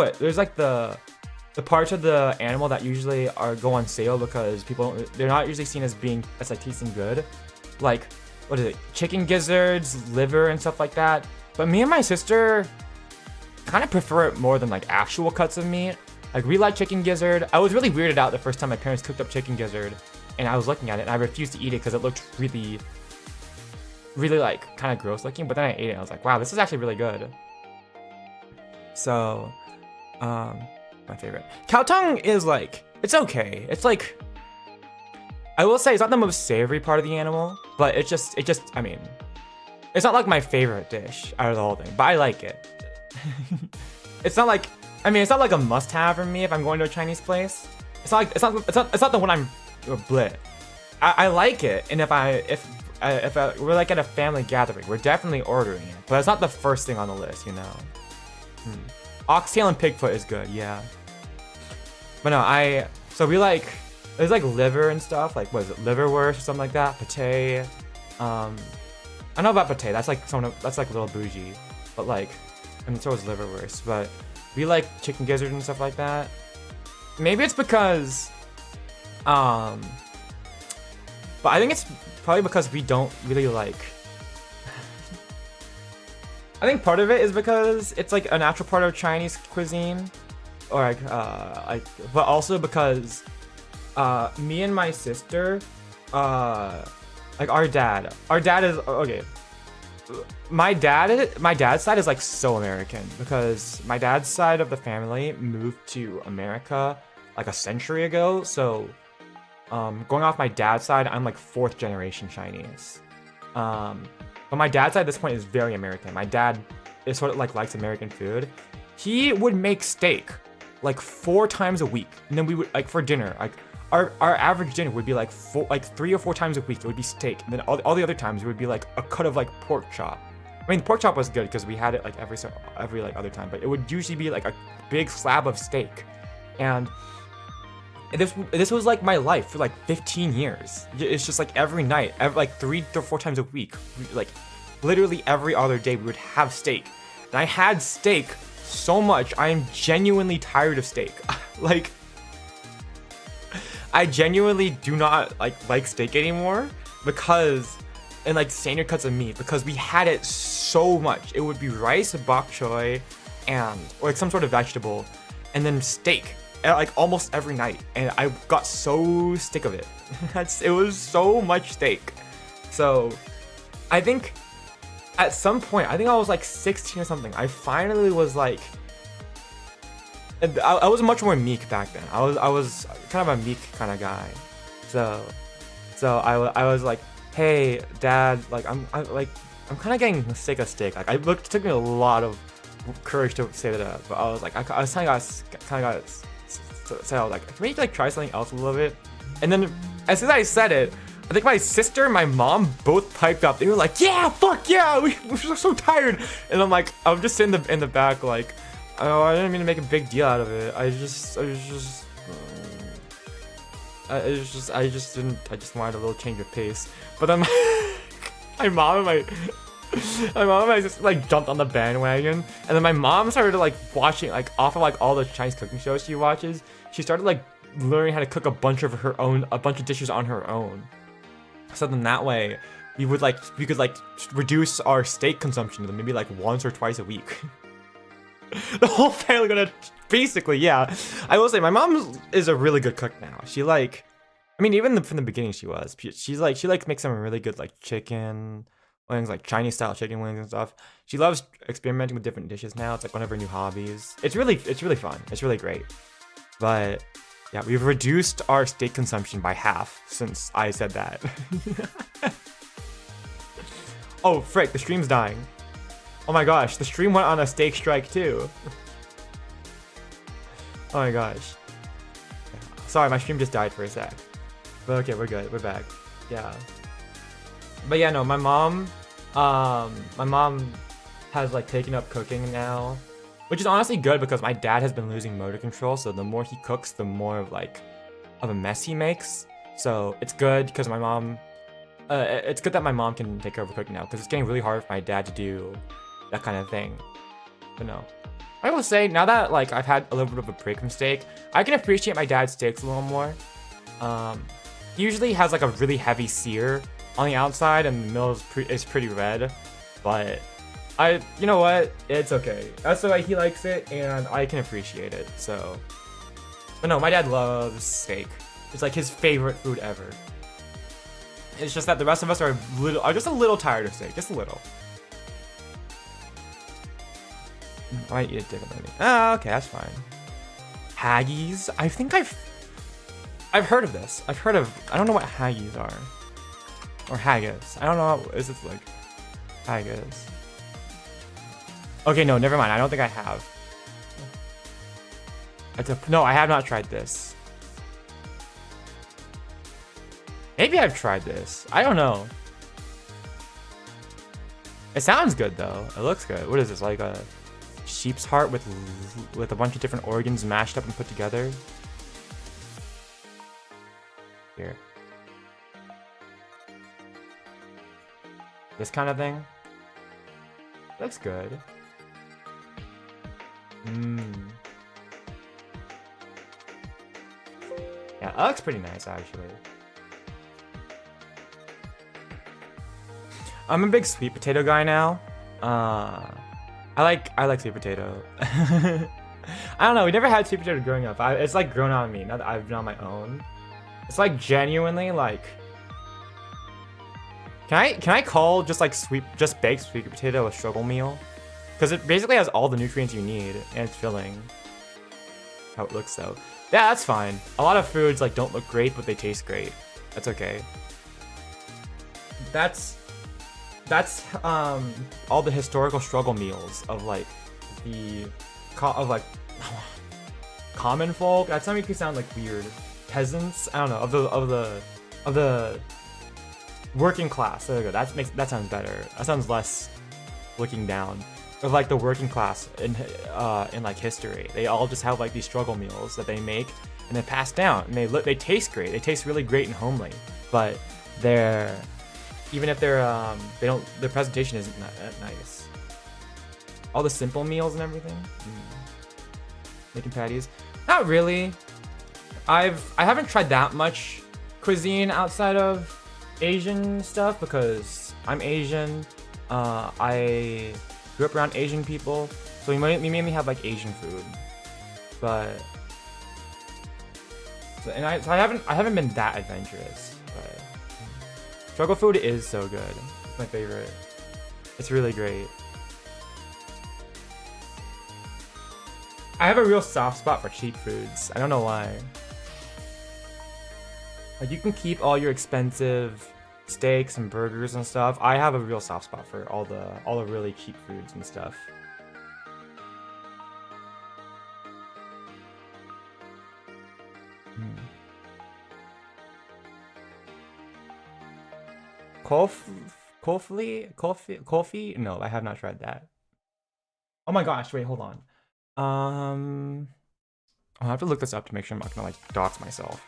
[SPEAKER 1] the parts of the animal that usually go on sale because they're not usually seen as like tasting good. Like, what is it? Chicken gizzards, liver and stuff like that. But me and my sister kind of prefer it more than like actual cuts of meat. Like we like chicken gizzard. I was really weirded out the first time my parents cooked up chicken gizzard and I was looking at it and I refused to eat it because it looked really like kind of gross looking, but then I ate it and I was like, wow, this is actually really good. So, my favorite. Cow tongue is like, it's okay. It's like, I will say it's not the most savory part of the animal, but I mean, it's not like my favorite dish out of the whole thing, but I like it. It's not like a must-have for me if I'm going to a Chinese place. It's not the one I'm bleh. I like it, and if we're like at a family gathering, we're definitely ordering it. But it's not the first thing on the list, you know. Oxtail and pigfoot is good, yeah. But no, so we like, there's like liver and stuff, like what is it, liverwurst or something like that, pate. I know about pate. That's like that's like a little bougie, but like, I mean, so is liverwurst. But we like chicken gizzard and stuff like that. Maybe it's because, but I think it's probably because we don't really like. I think part of it is because it's like a natural part of Chinese cuisine, or like, but also because me and my sister, like our dad is okay. My dad's side is like so American because my dad's side of the family moved to America like a century ago. So, going off my dad's side, I'm like 4th generation Chinese. But my dad's side at this point is very American. My dad is sort of like likes American food. He would make steak like 4 times a week, and then we would like for dinner, like our average dinner would be like 3 or 4 times a week. It would be steak, and then all the other times it would be like a cut of like pork chop. I mean, pork chop was good because we had it like every like other time, but it would usually be like a big slab of steak, and this was like my life for like 15 years. It's just like every night, like 3 to 4 times a week, like literally every other day we would have steak. And I had steak so much, I am genuinely tired of steak. Like, I genuinely do not like steak anymore because, and like standard cuts of meat, because we had it so much. It would be rice, bok choy, or like some sort of vegetable, and then steak. Like almost every night, and I got so sick of it. It was so much steak. So I think at some point, I think I was like 16 or something, I finally was like, I was much more meek back then. I was kind of a meek kind of guy. So I was like, hey dad, like I'm kind of getting sick of steak. Like it took me a lot of courage to say that, but I was like, I was kind of got so I was like, can we like try something else a little bit? And then as soon as I said it, I think my sister and my mom both piped up. They were like, yeah, fuck yeah, we're so tired. And I'm like, I'm just sitting in the back like, oh, I didn't mean to make a big deal out of it. I just wanted a little change of pace. But then my mom and My mom has just like jumped on the bandwagon, and then my mom started like watching like off of like all the Chinese cooking shows she watches. She started like learning how to cook a bunch of dishes on her own. So then that way, we could like reduce our steak consumption to maybe like once or twice a week. The whole family gonna basically, yeah. I will say my mom is a really good cook now. She like, I mean, even from the beginning she was. She like makes some really good like chicken wings, like Chinese style chicken wings and stuff. She loves experimenting with different dishes now. It's like one of her new hobbies. It's really fun. It's really great. But yeah, we've reduced our steak consumption by half since I said that. Oh, frick, the stream's dying. Oh my gosh, the stream went on a steak strike too. Oh my gosh. Sorry, my stream just died for a sec. But okay, we're good. We're back. Yeah. But yeah, no, my mom has like taken up cooking now, which is honestly good because my dad has been losing motor control. So the more he cooks, the more of a mess he makes. So it's good because my mom, it's good that my mom can take over cooking now because it's getting really hard for my dad to do that kind of thing. But no, I will say now that like I've had a little bit of a break from steak, I can appreciate my dad's steaks a little more. He usually has like a really heavy sear on the outside and the middle is pretty red, but you know what? It's okay. That's the way he likes it, and I can appreciate it. So, but no, my dad loves steak. It's like his favorite food ever. It's just that the rest of us are just a little tired of steak, just a little. I might eat a differently. Oh, okay, that's fine. Haggis? I think I've heard of this. I don't know what haggis are. Or haggis. I don't know what is this like. Haggis. Okay, no, never mind. I don't think I have. No, I have not tried this. Maybe I've tried this. I don't know. It sounds good though. It looks good. What is this? Like a sheep's heart with a bunch of different organs mashed up and put together? Here. This kind of thing. Looks good. Yeah, that looks pretty nice actually. I'm a big sweet potato guy now. I like sweet potato. I don't know. We never had sweet potato growing up. It's like grown on me now that I've been on my own. It's like genuinely like. Can I call just baked sweet potato a struggle meal? Because it basically has all the nutrients you need and it's filling. How it looks though. Yeah, that's fine. A lot of foods like don't look great, but they taste great. That's okay. That's all the historical struggle meals of like common folk. That's not make you sound like weird. Peasants. I don't know, of the working class. There we go. That sounds better. That sounds less looking down. Of like the working class in like history. They all just have like these struggle meals that they make and they pass down, and they taste great. They taste really great and homely, but their presentation isn't that nice. All the simple meals and everything. Making patties. Not really. I haven't tried that much cuisine outside of Asian stuff because I'm Asian. I grew up around Asian people, so we mainly have like Asian food. But I haven't been that adventurous. But struggle food is so good. It's my favorite. It's really great. I have a real soft spot for cheap foods. I don't know why. Like you can keep all your expensive steaks and burgers and stuff. I have a real soft spot for all the really cheap foods and stuff. Coffee? No, I have not tried that. Oh my gosh, wait, hold on. I'll have to look this up to make sure I'm not gonna like dox myself.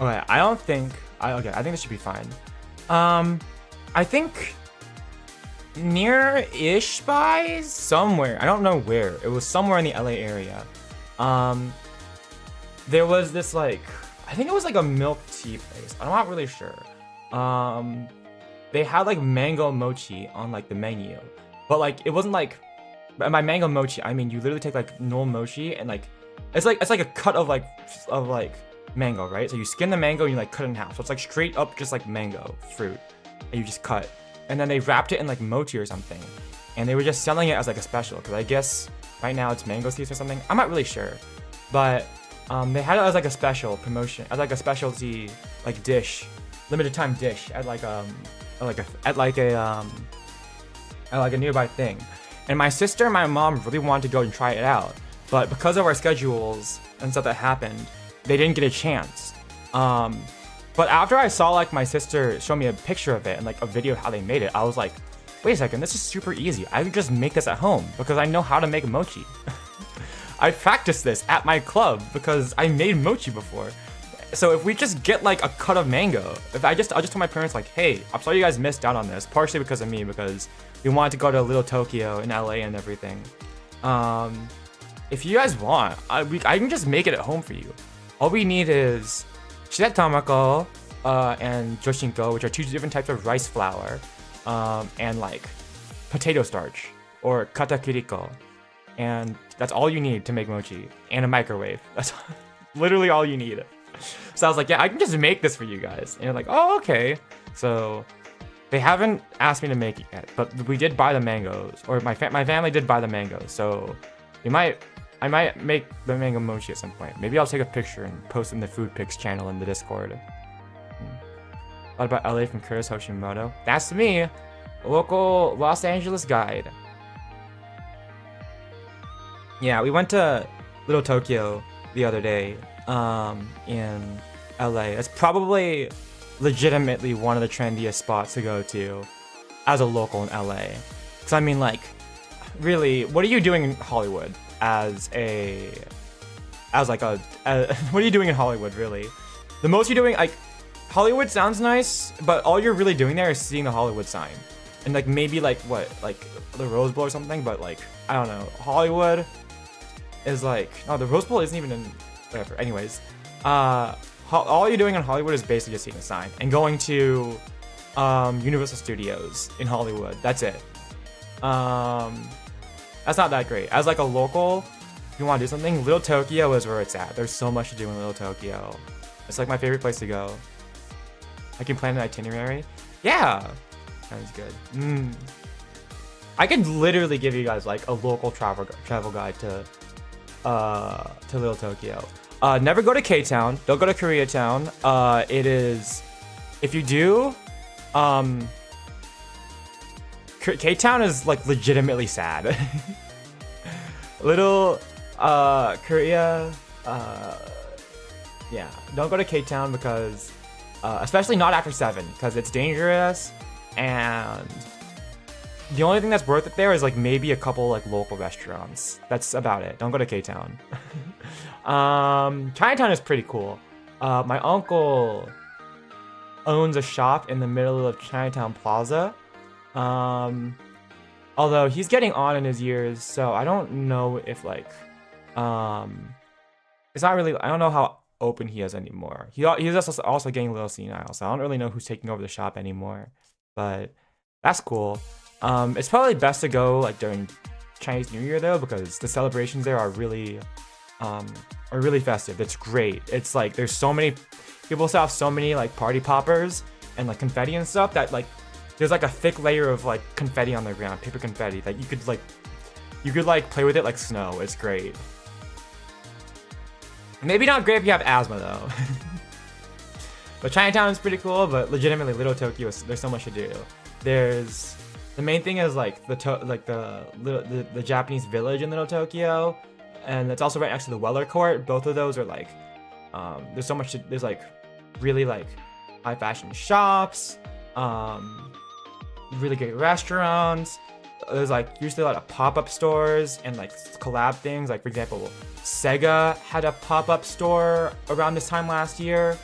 [SPEAKER 1] Okay, okay, I think this should be fine. I think near-ish by somewhere. I don't know where. It was somewhere in the LA area. There was this like, I think it was like a milk tea place. I'm not really sure. They had like mango mochi on like the menu, but like it wasn't like, by mango mochi I mean you literally take like normal mochi and like it's like a cut of like mango, right? So you skin the mango and you like cut it in half. So it's like straight up just like mango fruit and you just cut. And then they wrapped it in like mochi or something. And they were just selling it as like a special because I guess right now it's mango seeds or something. I'm not really sure. But they had it as like a special promotion, as like a specialty like dish, limited time dish at like a nearby thing. And my sister and my mom really wanted to go and try it out. But because of our schedules and stuff that happened, they didn't get a chance. But after I saw like my sister show me a picture of it and like a video of how they made it, I was like, wait a second, this is super easy. I could just make this at home because I know how to make mochi. I practiced this at my club because I made mochi before. So if we just get like a cut of mango, I'll just tell my parents like, hey, I'm sorry you guys missed out on this, partially because of me, because we wanted to go to Little Tokyo in LA and everything. If you guys want, I can just make it at home for you. All we need is shirattamako and joshinko, which are two different types of rice flour, and like potato starch or katakiriko. And that's all you need to make mochi, and a microwave. That's literally all you need. So I was like, yeah, I can just make this for you guys. And they're like, oh, okay. So they haven't asked me to make it yet, but we did buy the mangoes, or my family did buy the mangoes. So I might make the mango mochi at some point. Maybe I'll take a picture and post in the Food Pics channel in the Discord. What about LA from Kurtis Hoshimoto? That's me, a local Los Angeles guide. Yeah, we went to Little Tokyo the other day in LA. It's probably legitimately one of the trendiest spots to go to as a local in LA. Because I mean, like, really, what are you doing in Hollywood what are you doing in Hollywood, really? The most you're doing, like, Hollywood sounds nice, but all you're really doing there is seeing the Hollywood sign. And, like, maybe, like, what, like, the Rose Bowl or something, but, like, I don't know. Hollywood is, like, no, the Rose Bowl isn't even in, whatever. Anyways, all you're doing in Hollywood is basically just seeing a sign and going to Universal Studios in Hollywood. That's it. That's not that great. As like a local, if you want to do something, Little Tokyo is where it's at. There's so much to do in Little Tokyo. It's like my favorite place to go. I can plan an itinerary. Yeah, sounds good. I could literally give you guys like a local travel guide to Little Tokyo. Never go to K-Town. Don't go to Koreatown. It is, if you do, K-Town is like legitimately sad. Little Korea, yeah, don't go to K-Town because especially not after 7 because it's dangerous, and the only thing that's worth it there is like maybe a couple like local restaurants. That's about it. Don't go to K-Town. Chinatown is pretty cool. My uncle owns a shop in the middle of Chinatown Plaza. Although he's getting on in his years, so I don't know if like, it's not really, I don't know how open he is anymore. He's also getting a little senile, so I don't really know who's taking over the shop anymore, but that's cool. It's probably best to go like during Chinese New Year though, because the celebrations there are really festive. It's great. It's like there's so many people still have so many like party poppers and like confetti and stuff that like there's like a thick layer of like confetti on the ground, paper confetti that you could play with it like snow. It's great. Maybe not great if you have asthma though. But Chinatown is pretty cool, but legitimately Little Tokyo there's so much to do. There's the main thing is like the Japanese village in Little Tokyo, and it's also right next to the Weller Court. Both of those are like there's so much there's like really like high fashion shops, really great restaurants. There's like usually a lot of pop-up stores and like collab things. Like for example, Sega had a pop-up store around this time last year.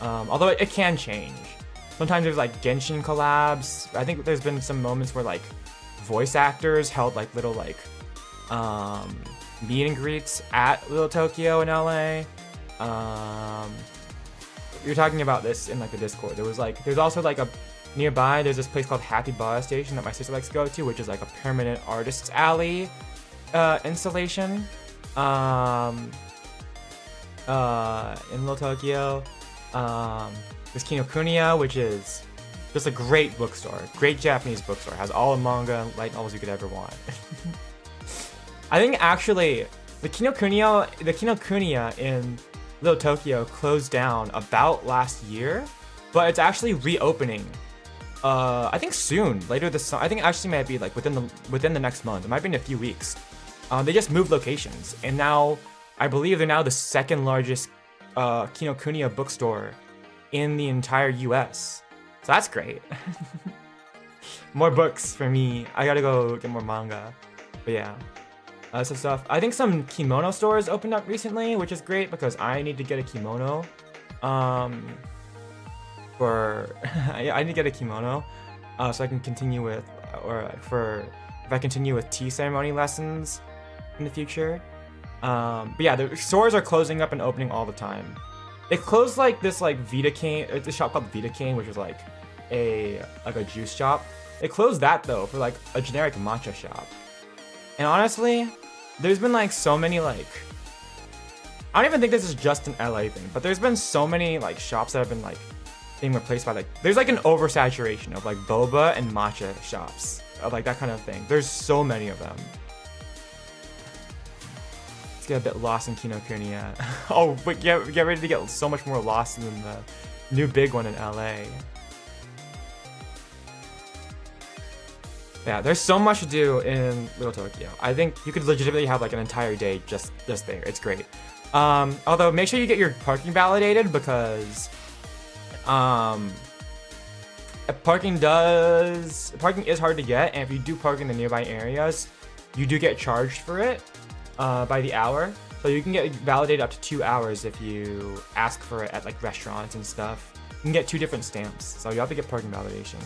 [SPEAKER 1] Although it can change. Sometimes there's like Genshin collabs. I think there's been some moments where like voice actors held like little like meet and greets at Little Tokyo in LA. You're talking about this in like the Discord. There's also like a nearby. There's this place called Happy Bar Station that my sister likes to go to, which is like a permanent artist's alley installation in Little Tokyo. There's Kinokuniya, which is just a great bookstore, great Japanese bookstore. Has all the manga and light novels you could ever want. I think actually the Kinokuniya in Little Tokyo closed down about last year, but it's actually reopening. I think soon, later this summer. I think it actually might be like within the next month. It might be in a few weeks. They just moved locations, and now I believe they're now the second largest Kinokuniya bookstore in the entire U.S. So that's great. More books for me. I gotta go get more manga. But yeah, some stuff. I think some kimono stores opened up recently, which is great because I need to get a kimono. I need to get a kimono so I can continue with, if I continue with tea ceremony lessons in the future. But yeah, the stores are closing up and opening all the time. They closed like this like Vita Cane, it's a shop called Vita Cane, which is like a juice shop. They closed that though for like a generic matcha shop. And honestly, there's been like so many like, I don't even think this is just an LA thing, but there's been so many like shops that have been like being replaced by like, there's like an oversaturation of like boba and matcha shops, of like that kind of thing. There's so many of them. Let's get a bit lost in Kinokuniya. Oh, but get ready to get so much more lost in the new big one in LA. Yeah, there's so much to do in Little Tokyo. I think you could legitimately have like an entire day just there. It's great. Although make sure you get your parking validated because parking is hard to get, and if you do park in the nearby areas, you do get charged for it by the hour. So you can get validated up to 2 hours if you ask for it at like restaurants and stuff. You can get 2 different stamps, so you have to get parking validation.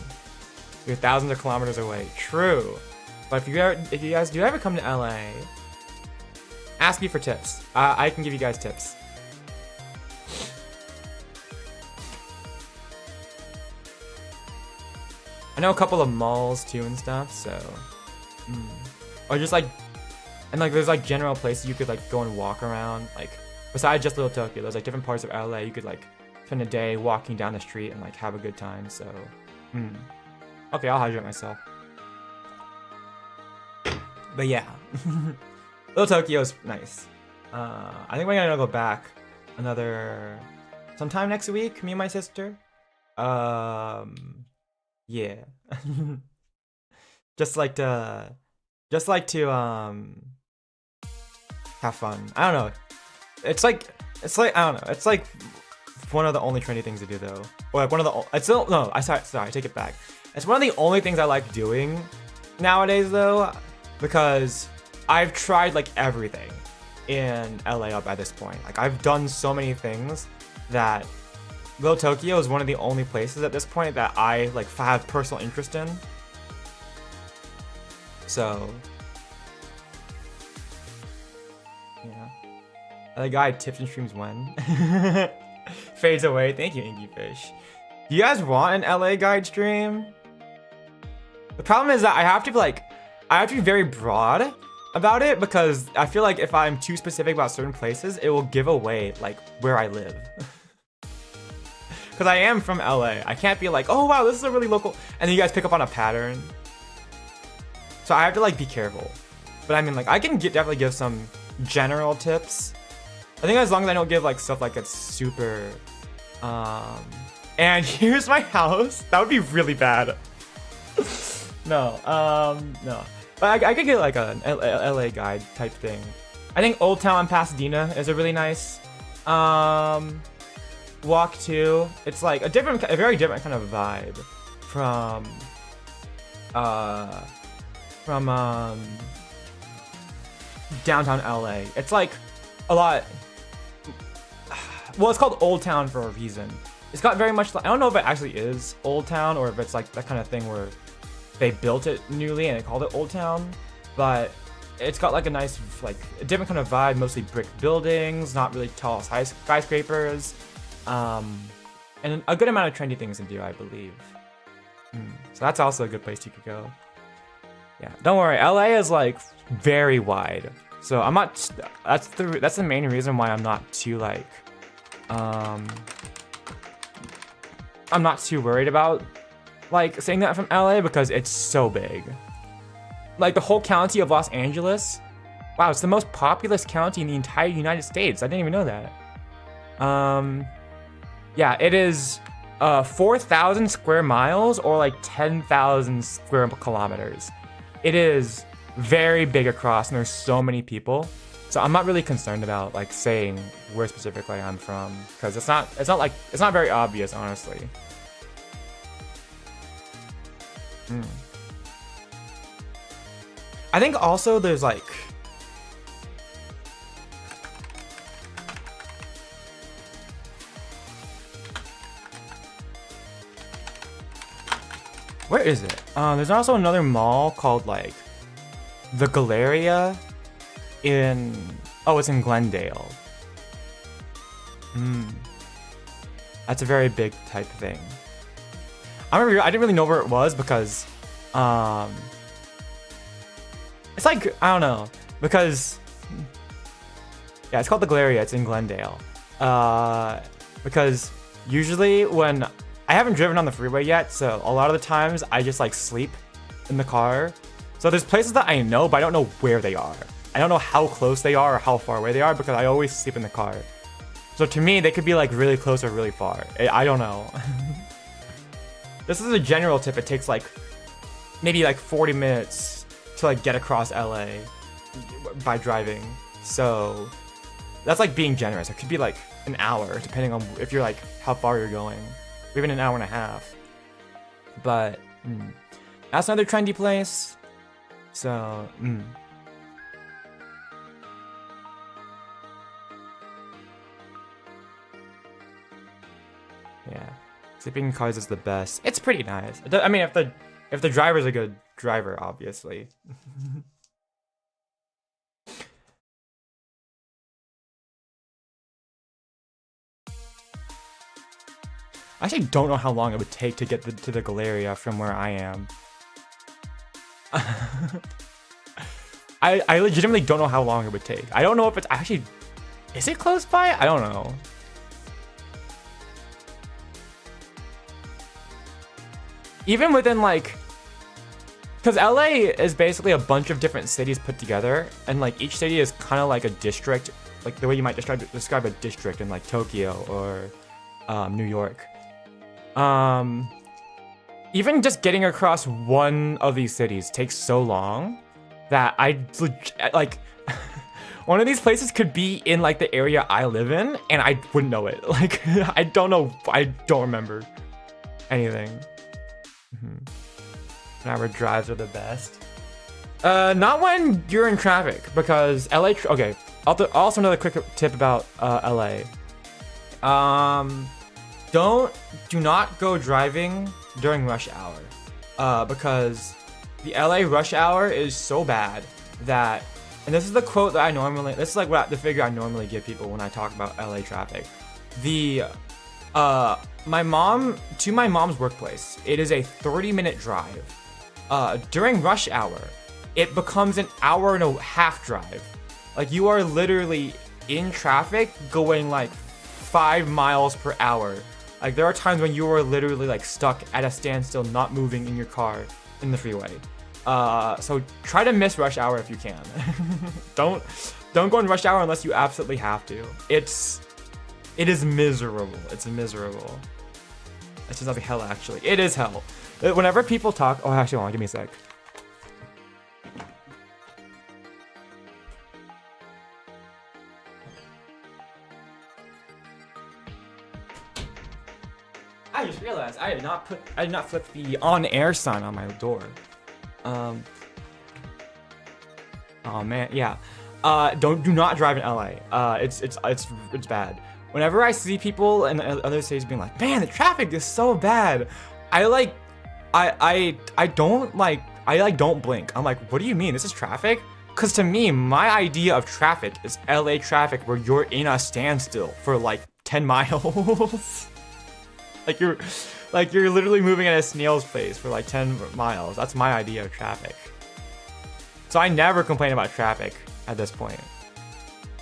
[SPEAKER 1] You're thousands of kilometers away. True, but if you guys do ever come to LA, ask me for tips. I can give you guys tips. I know a couple of malls too and stuff, so or just like, and like there's like general places you could like go and walk around, like besides just Little Tokyo. There's like different parts of LA you could like spend a day walking down the street and like have a good time. So okay, I'll hydrate myself. But yeah, Little Tokyo's nice. I think we're gonna go back sometime next week, me and my sister. Yeah. just like to have fun. I don't know. It's like I don't know. It's like one of the only trendy things to do though. Or like one of the sorry, I take it back. It's one of the only things I like doing nowadays though, because I've tried like everything in LA up at this point. Like I've done so many things that Little Tokyo is one of the only places at this point that I like have personal interest in. So yeah, the guy tips and streams when fades away. Thank you, Inky Fish. Do you guys want an LA guide stream? The problem is that I have to be very broad about it, because I feel like if I'm too specific about certain places, it will give away like where I live. Because I am from LA. I can't be like, oh wow, this is a really local, and then you guys pick up on a pattern. So I have to like be careful. But I mean, like I can definitely give some general tips. I think as long as I don't give like stuff like it's super and here's my house. That would be really bad. No. But I could get like a LA guide type thing. I think Old Town Pasadena is a really nice walk too. It's like a very different kind of vibe from downtown LA. It's like a lot. Well, it's called Old Town for a reason. it's got very much, I don't know if it actually is Old Town or if it's like that kind of thing where they built it newly and they called it Old Town, but it's got like a nice, like a different kind of vibe, mostly brick buildings, not really tall skyscrapers, and a good amount of trendy things to do, I believe. So that's also a good place you could go. Yeah, don't worry, LA is like very wide, so I'm not. That's the main reason why I'm not too like, I'm not too worried about like saying that from LA because it's so big. Like the whole county of Los Angeles, wow, it's the most populous county in the entire United States. I didn't even know that. Yeah, it is 4,000 square miles or like 10,000 square kilometers. It is very big across, and there's so many people. So I'm not really concerned about like saying where specifically I'm from because it's not very obvious, honestly. I think also there's like where is it? There's also another mall called like the Galleria in it's in Glendale. That's a very big type thing. I didn't really know where it was because it's like, I don't know, because yeah, it's called the Galleria. It's in Glendale. Because usually when I haven't driven on the freeway yet, so a lot of the times I just like sleep in the car. So there's places that I know, but I don't know where they are. I don't know how close they are or how far away they are because I always sleep in the car. So to me, they could be like really close or really far. I don't know. This is a general tip. It takes like maybe like 40 minutes to like get across LA by driving. So that's like being generous. It could be like an hour depending on if you're like how far you're going. Or even an hour and a half. But that's another trendy place. So yeah, sleeping in cars is the best. It's pretty nice. I mean, if the driver's a good driver, obviously. I actually don't know how long it would take to get to the Galleria from where I am. I legitimately don't know how long it would take. I don't know if it's actually... Is it close by? I don't know. Even within like... Because LA is basically a bunch of different cities put together. And like each city is kind of like a district. Like the way you might describe a district in like Tokyo or New York. Even just getting across one of these cities takes so long that like one of these places could be in like the area I live in and I wouldn't know it. Like I don't know, I don't remember anything. Our drives are the best. Not when you're in traffic because LA. Okay, also another quick tip about LA. Do not go driving during rush hour, because the LA rush hour is so bad that, and this is the quote that this is like the figure I normally give people when I talk about LA traffic. My mom's workplace, it is a 30-minute drive. During rush hour, it becomes an hour and a half drive. Like you are literally in traffic going like 5 miles per hour. Like there are times when you are literally like stuck at a standstill, not moving in your car in the freeway. So try to miss rush hour if you can. Don't go in rush hour unless you absolutely have to. It is miserable. It's miserable. It's just like hell, actually. It is hell. Whenever people talk, actually, hold on, give me a sec. I just realized I did not flip the on-air sign on my door. Oh man, yeah. Do not drive in LA. It's bad. whenever I see people in other cities being like, man, the traffic is so bad, I don't blink. I'm like, what do you mean? This is traffic? Because to me, my idea of traffic is LA traffic where you're in a standstill for like 10 miles. like you're literally moving at a snail's pace for like 10 miles. That's my idea of traffic. So I never complain about traffic at this point.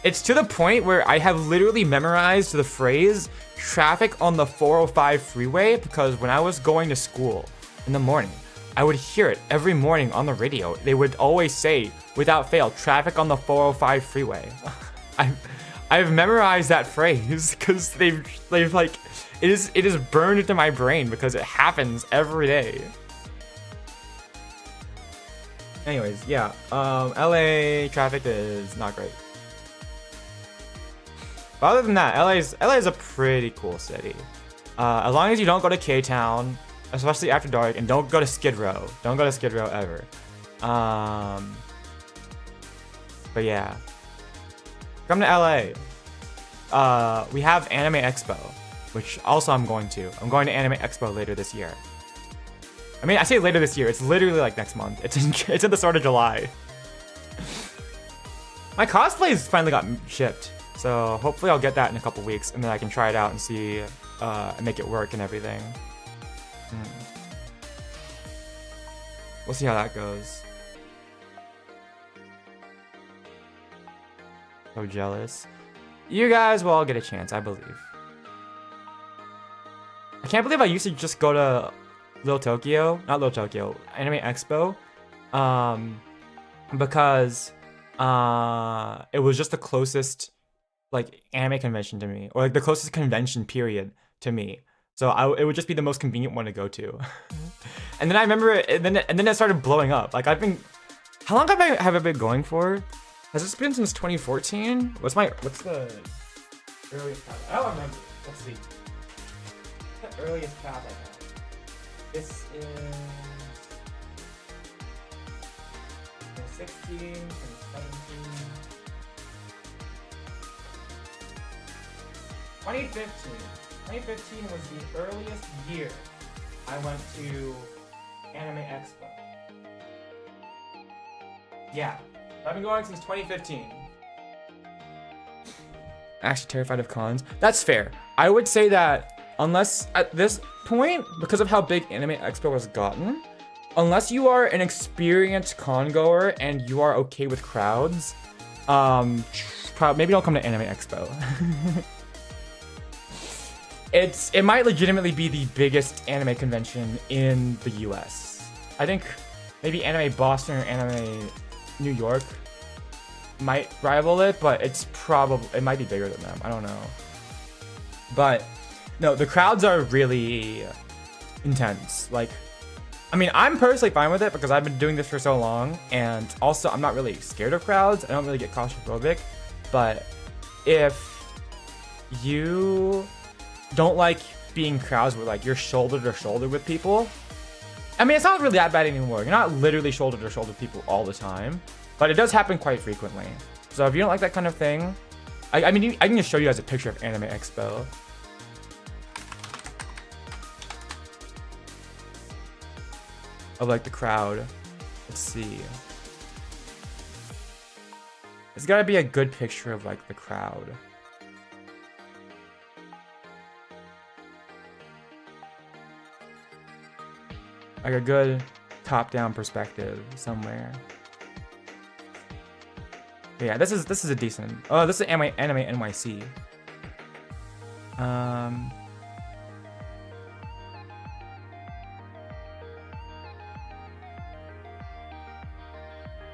[SPEAKER 1] It's to the point where I have literally memorized the phrase traffic on the 405 freeway because when I was going to school in the morning, I would hear it every morning on the radio. They would always say, without fail, traffic on the 405 freeway. I've memorized that phrase because they've like, it is burned into my brain because it happens every day. Anyways, yeah, LA traffic is not great. But other than that, LA is a pretty cool city. As long as you don't go to K-Town, especially after dark, and don't go to Skid Row. Don't go to Skid Row ever. But yeah, come to LA. We have Anime Expo, which also I'm going to. I'm going to Anime Expo later this year. I mean, I say later this year. It's literally like next month. It's in the start of July. My cosplays finally got shipped, so hopefully I'll get that in a couple weeks, and then I can try it out and see, and make it work and everything. We'll see how that goes. So jealous. You guys will all get a chance, I believe. I can't believe I used to just go to Anime Expo, because it was just the closest like anime convention to me, or like the closest convention period to me. So it would just be the most convenient one to go to. And then I remember it, and then it started blowing up. Like how long have I been going for? Has this been since 2014? What's the earliest path? I don't remember. Let's see. What's the earliest path I have? This is 2016, 2017. 2015. 2015 was the earliest year I went to Anime Expo. Yeah, I've been going since 2015. Actually terrified of cons. That's fair. I would say that unless at this point, because of how big Anime Expo has gotten, unless you are an experienced con goer and you are okay with crowds, maybe don't come to Anime Expo. It might legitimately be the biggest anime convention in the US. I think maybe Anime Boston or Anime New York might rival it, but it might be bigger than them. I don't know. But no, the crowds are really intense. Like, I mean, I'm personally fine with it because I've been doing this for so long, and also I'm not really scared of crowds. I don't really get claustrophobic. But if you don't like being crowds where like you're shoulder to shoulder with people, I mean, it's not really that bad anymore. You're not literally shoulder to shoulder with people all the time, but it does happen quite frequently. So if you don't like that kind of thing, I mean, I can just show you guys a picture of Anime Expo. Of like the crowd. Let's see. It's gotta be a good picture of like the crowd. Like a good top-down perspective somewhere. Yeah, this is a decent. Oh, this is Anime NYC.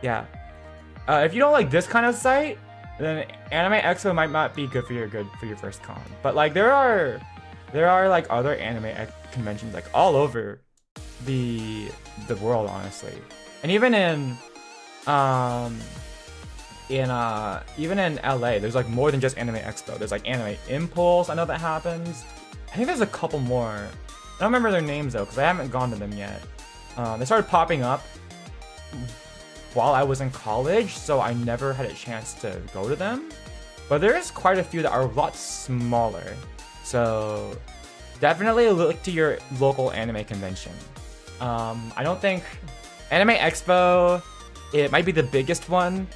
[SPEAKER 1] Yeah. If you don't like this kind of site, then Anime Expo might not be good for your first con. But like there are like other anime conventions like all over the world, honestly. And even in even in LA, there's like more than just Anime Expo. There's like Anime Impulse, I know that happens. I think there's a couple more. I don't remember their names though, because I haven't gone to them yet. They started popping up while I was in college, so I never had a chance to go to them. but there is quite a few that are a lot smaller. So definitely look to your local anime convention. I don't think Anime Expo, it might be the biggest one,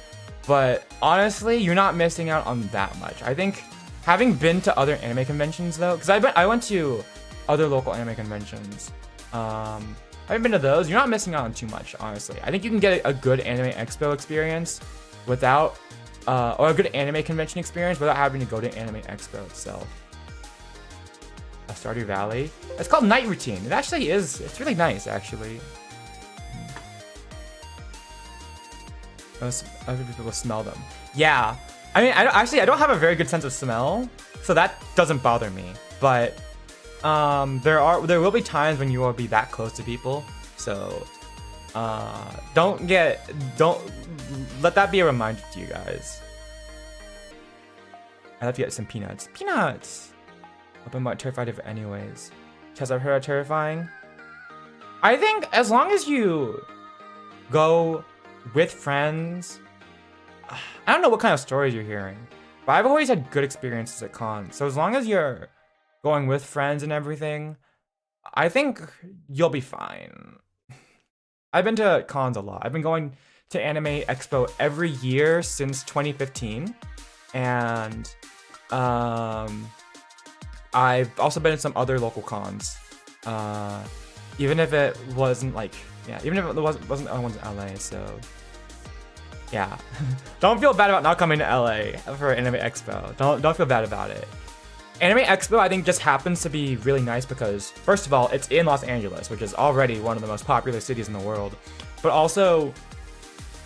[SPEAKER 1] but honestly, you're not missing out on that much. I think having been to other anime conventions though, because I went to other local anime conventions. I haven't been to those. You're not missing out on too much, honestly. I think you can get a good Anime Expo experience without, or a good anime convention experience without having to go to Anime Expo itself. A Stardew Valley. It's called Night Routine. It actually is. It's really nice, actually. Other people smell them. Yeah. I mean, I don't have a very good sense of smell, so that doesn't bother me. But there will be times when you will be that close to people, so don't let that be a reminder to you guys. I have to get some peanuts. Peanuts! I'm about terrified of it anyways. Because I've heard terrifying. I think as long as you go with friends, I don't know what kind of stories you're hearing, but I've always had good experiences at cons. So as long as you're going with friends and everything, I think you'll be fine. I've been to cons a lot. I've been going to Anime Expo every year since 2015, and I've also been in some other local cons, even if it wasn't like, yeah, even if it wasn't the only ones in LA. So yeah, don't feel bad about not coming to LA for Anime Expo. Don't feel bad about it. Anime Expo, I think, just happens to be really nice because, first of all, it's in Los Angeles, which is already one of the most popular cities in the world. But also,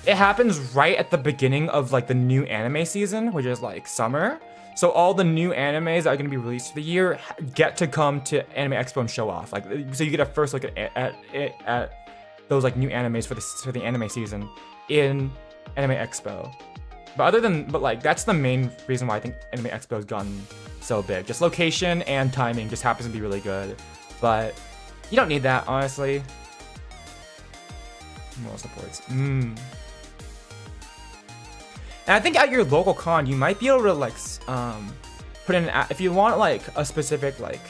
[SPEAKER 1] it happens right at the beginning of like the new anime season, which is like summer. So all the new animes that are going to be released for the year get to come to Anime Expo and show off. Like, so you get a first look at those like new animes for the anime season in Anime Expo. But like that's the main reason why I think Anime Expo has gotten so big. Just location and timing just happens to be really good. But you don't need that, honestly. More supports. And I think at your local con, you might be able to like put in if you want like a specific like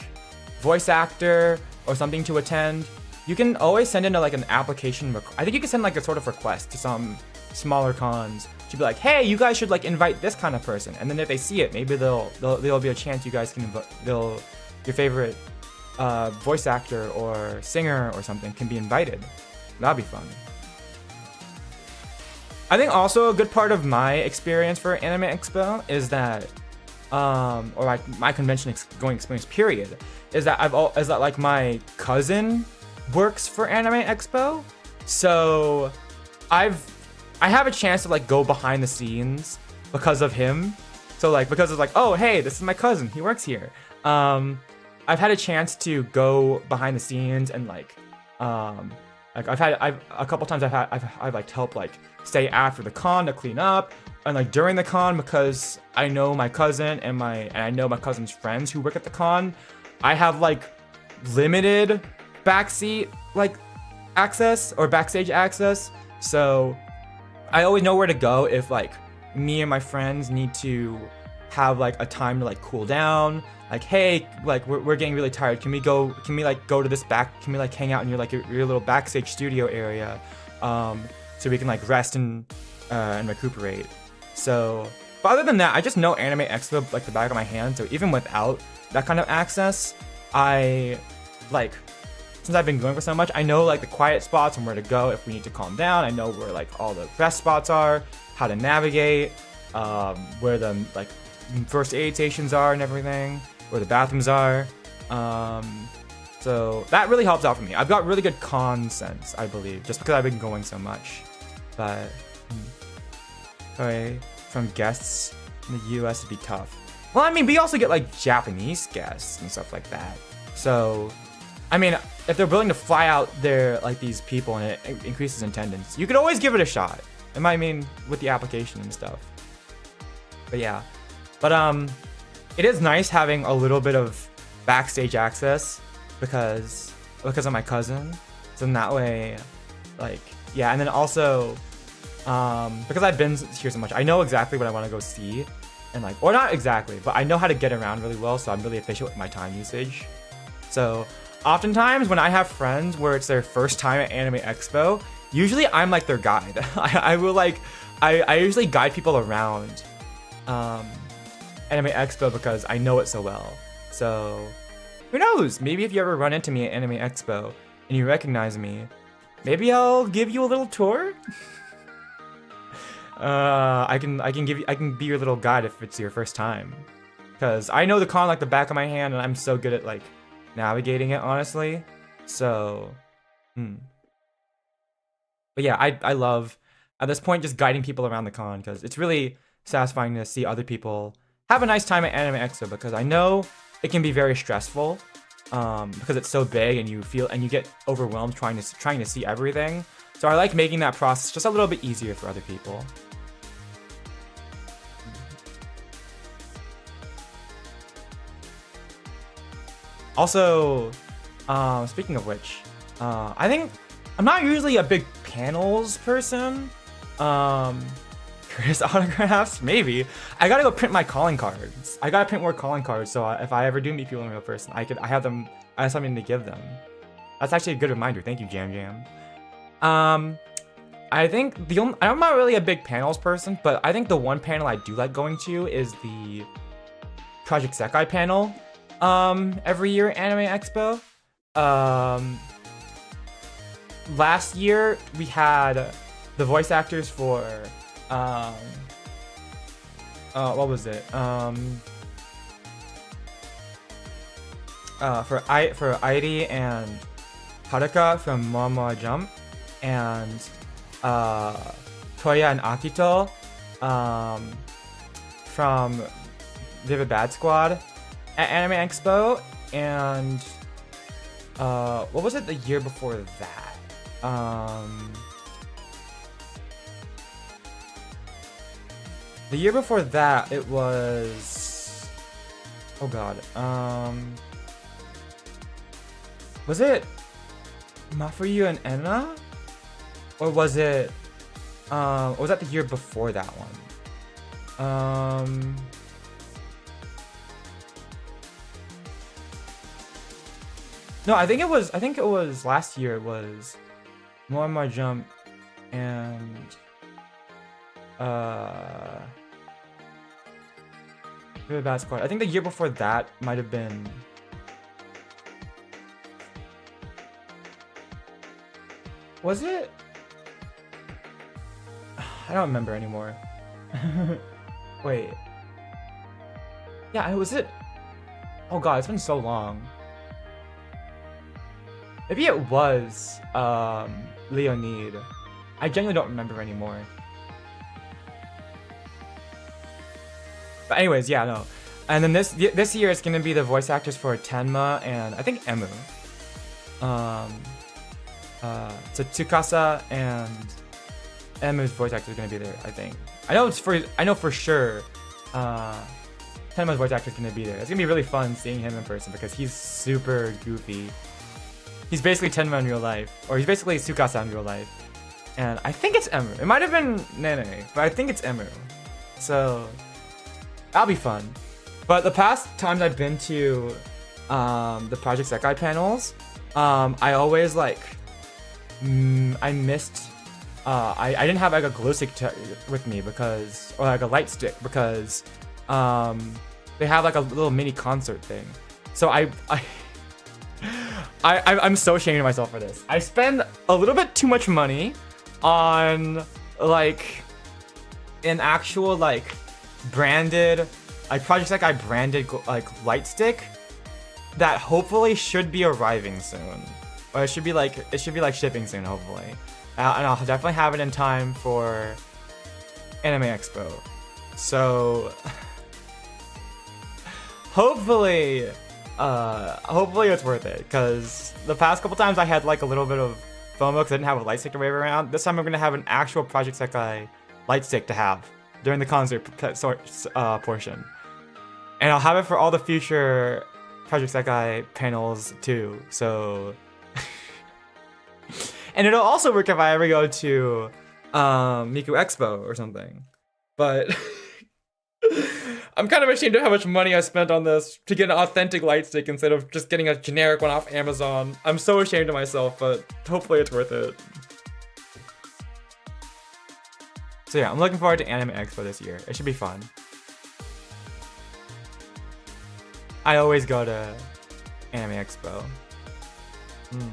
[SPEAKER 1] voice actor or something to attend, you can always send in like an application. I think you can send like a sort of request to some smaller cons to be like, hey, you guys should like invite this kind of person. And then if they see it, maybe there'll be a chance you guys can your favorite voice actor or singer or something can be invited. That'd be fun. I think also a good part of my experience for Anime Expo is that, or like my convention going experience period, is that like my cousin works for Anime Expo, so I have a chance to like go behind the scenes because of him. So like because it's like, oh hey, this is my cousin, he works here. I've had a chance to go behind the scenes and like I've a couple times I've like helped like stay after the con to clean up, and like during the con, because I know my cousin and I know my cousin's friends who work at the con, I have like limited backseat like access or backstage access, so I always know where to go if like me and my friends need to have like a time to like cool down. Like, hey, like we're getting really tired. Can we go to this can we like hang out in your little backstage studio area, so we can like rest and recuperate. So, but other than that, I just know Anime Expo like the back of my hand. So even without that kind of access, I like, since I've been going for so much, I know like the quiet spots and where to go if we need to calm down. I know where like all the rest spots are, how to navigate, where the like first aid stations are and everything, where the bathrooms are. So that really helps out for me. I've got really good con sense, I believe, just because I've been going so much. But sorry, from guests in the US would be tough. Well, I mean, we also get like Japanese guests and stuff like that. So, I mean, if they're willing to fly out there like these people and it increases attendance, you could always give it a shot. I mean, with the application and stuff. But yeah, but it is nice having a little bit of backstage access because of my cousin. So in that way, like, yeah, and then also because I've been here so much, I know exactly what I want to go see. and like, or not exactly, but I know how to get around really well, so I'm really efficient with my time usage. So oftentimes when I have friends where it's their first time at Anime Expo, usually I'm like their guide. I usually guide people around Anime Expo because I know it so well. So who knows? Maybe if you ever run into me at Anime Expo and you recognize me, maybe I'll give you a little tour. I can be your little guide if it's your first time, because I know the con like the back of my hand, and I'm so good at like navigating it, honestly. So, but yeah, I love at this point just guiding people around the con, because it's really satisfying to see other people have a nice time at Anime Expo, because I know it can be very stressful, because it's so big and you get overwhelmed trying to see everything. So I like making that process just a little bit easier for other people. Also, speaking of which, I think I'm not usually a big panels person. Kurtis autographs, maybe. I gotta go print my calling cards. I gotta print more calling cards, so if I ever do meet people in real person, I have something to give them. That's actually a good reminder. Thank you, Jam Jam. I think I'm not really a big panels person, but I think the one panel I do like going to is the Project Sekai panel. Every year at Anime Expo. Last year we had the voice actors for what was it? For Airi and Haruka from Momo Jump, and Toya and Akito from Vivid Bad Squad at Anime Expo, and what was it the year before that? The year before that, it was, oh god, was it Mafuyu and Enna? Or was it, or was that the year before that one? No, I think it was last year. It was Momo Jump and Really Bad Squad. I think the year before that might have been, was it? I don't remember anymore. Wait. Yeah, was it? Oh god, it's been so long. Maybe it was Leonid. I genuinely don't remember anymore. But anyways, yeah, no. And then this year it's gonna be the voice actors for Tenma and I think Emu. So Tsukasa and Emu's voice actor is gonna be there, I think. I know for sure Tenma's voice actor is gonna be there. It's gonna be really fun seeing him in person because he's super goofy. He's basically Tenma in real life, or he's basically Tsukasa in real life. And I think it's Emu. It might have been Nene, but I think it's Emu. So that'll be fun. But the past times I've been to the Project Sekai panels, I always like I missed. I didn't have like a glow stick with me because, or like a light stick because they have like a little mini concert thing. So I'm so ashamed of myself for this. I spend a little bit too much money on like an actual like branded, like Project Sekai branded like light stick that hopefully should be arriving soon. Or it should be like shipping soon, hopefully. And I'll definitely have it in time for Anime Expo. So hopefully it's worth it, because the past couple times I had like a little bit of FOMO because I didn't have a light stick to wave around. This time I'm gonna have an actual Project Sekai light stick to have during the concert portion, and I'll have it for all the future Project Sekai panels too. So, and it'll also work if I ever go to Miku Expo or something. But I'm kind of ashamed of how much money I spent on this to get an authentic light stick instead of just getting a generic one off Amazon. I'm so ashamed of myself, but hopefully it's worth it. So yeah, I'm looking forward to Anime Expo this year. It should be fun. I always go to Anime Expo. And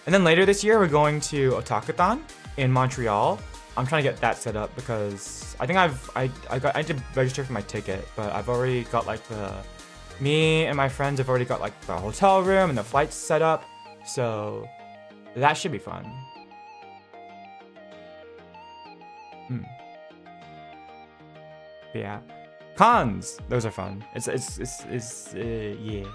[SPEAKER 1] then later this year, we're going to Otakuthon in Montreal. I'm trying to get that set up because I think I need to register for my ticket, but I've already got like me and my friends have already got like the hotel room and the flights set up, so that should be fun. But yeah, cons, those are fun. It's yeah.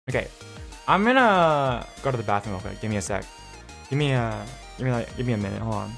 [SPEAKER 1] Okay, I'm gonna go to the bathroom real quick. Give me a sec. Give me a minute. Hold on.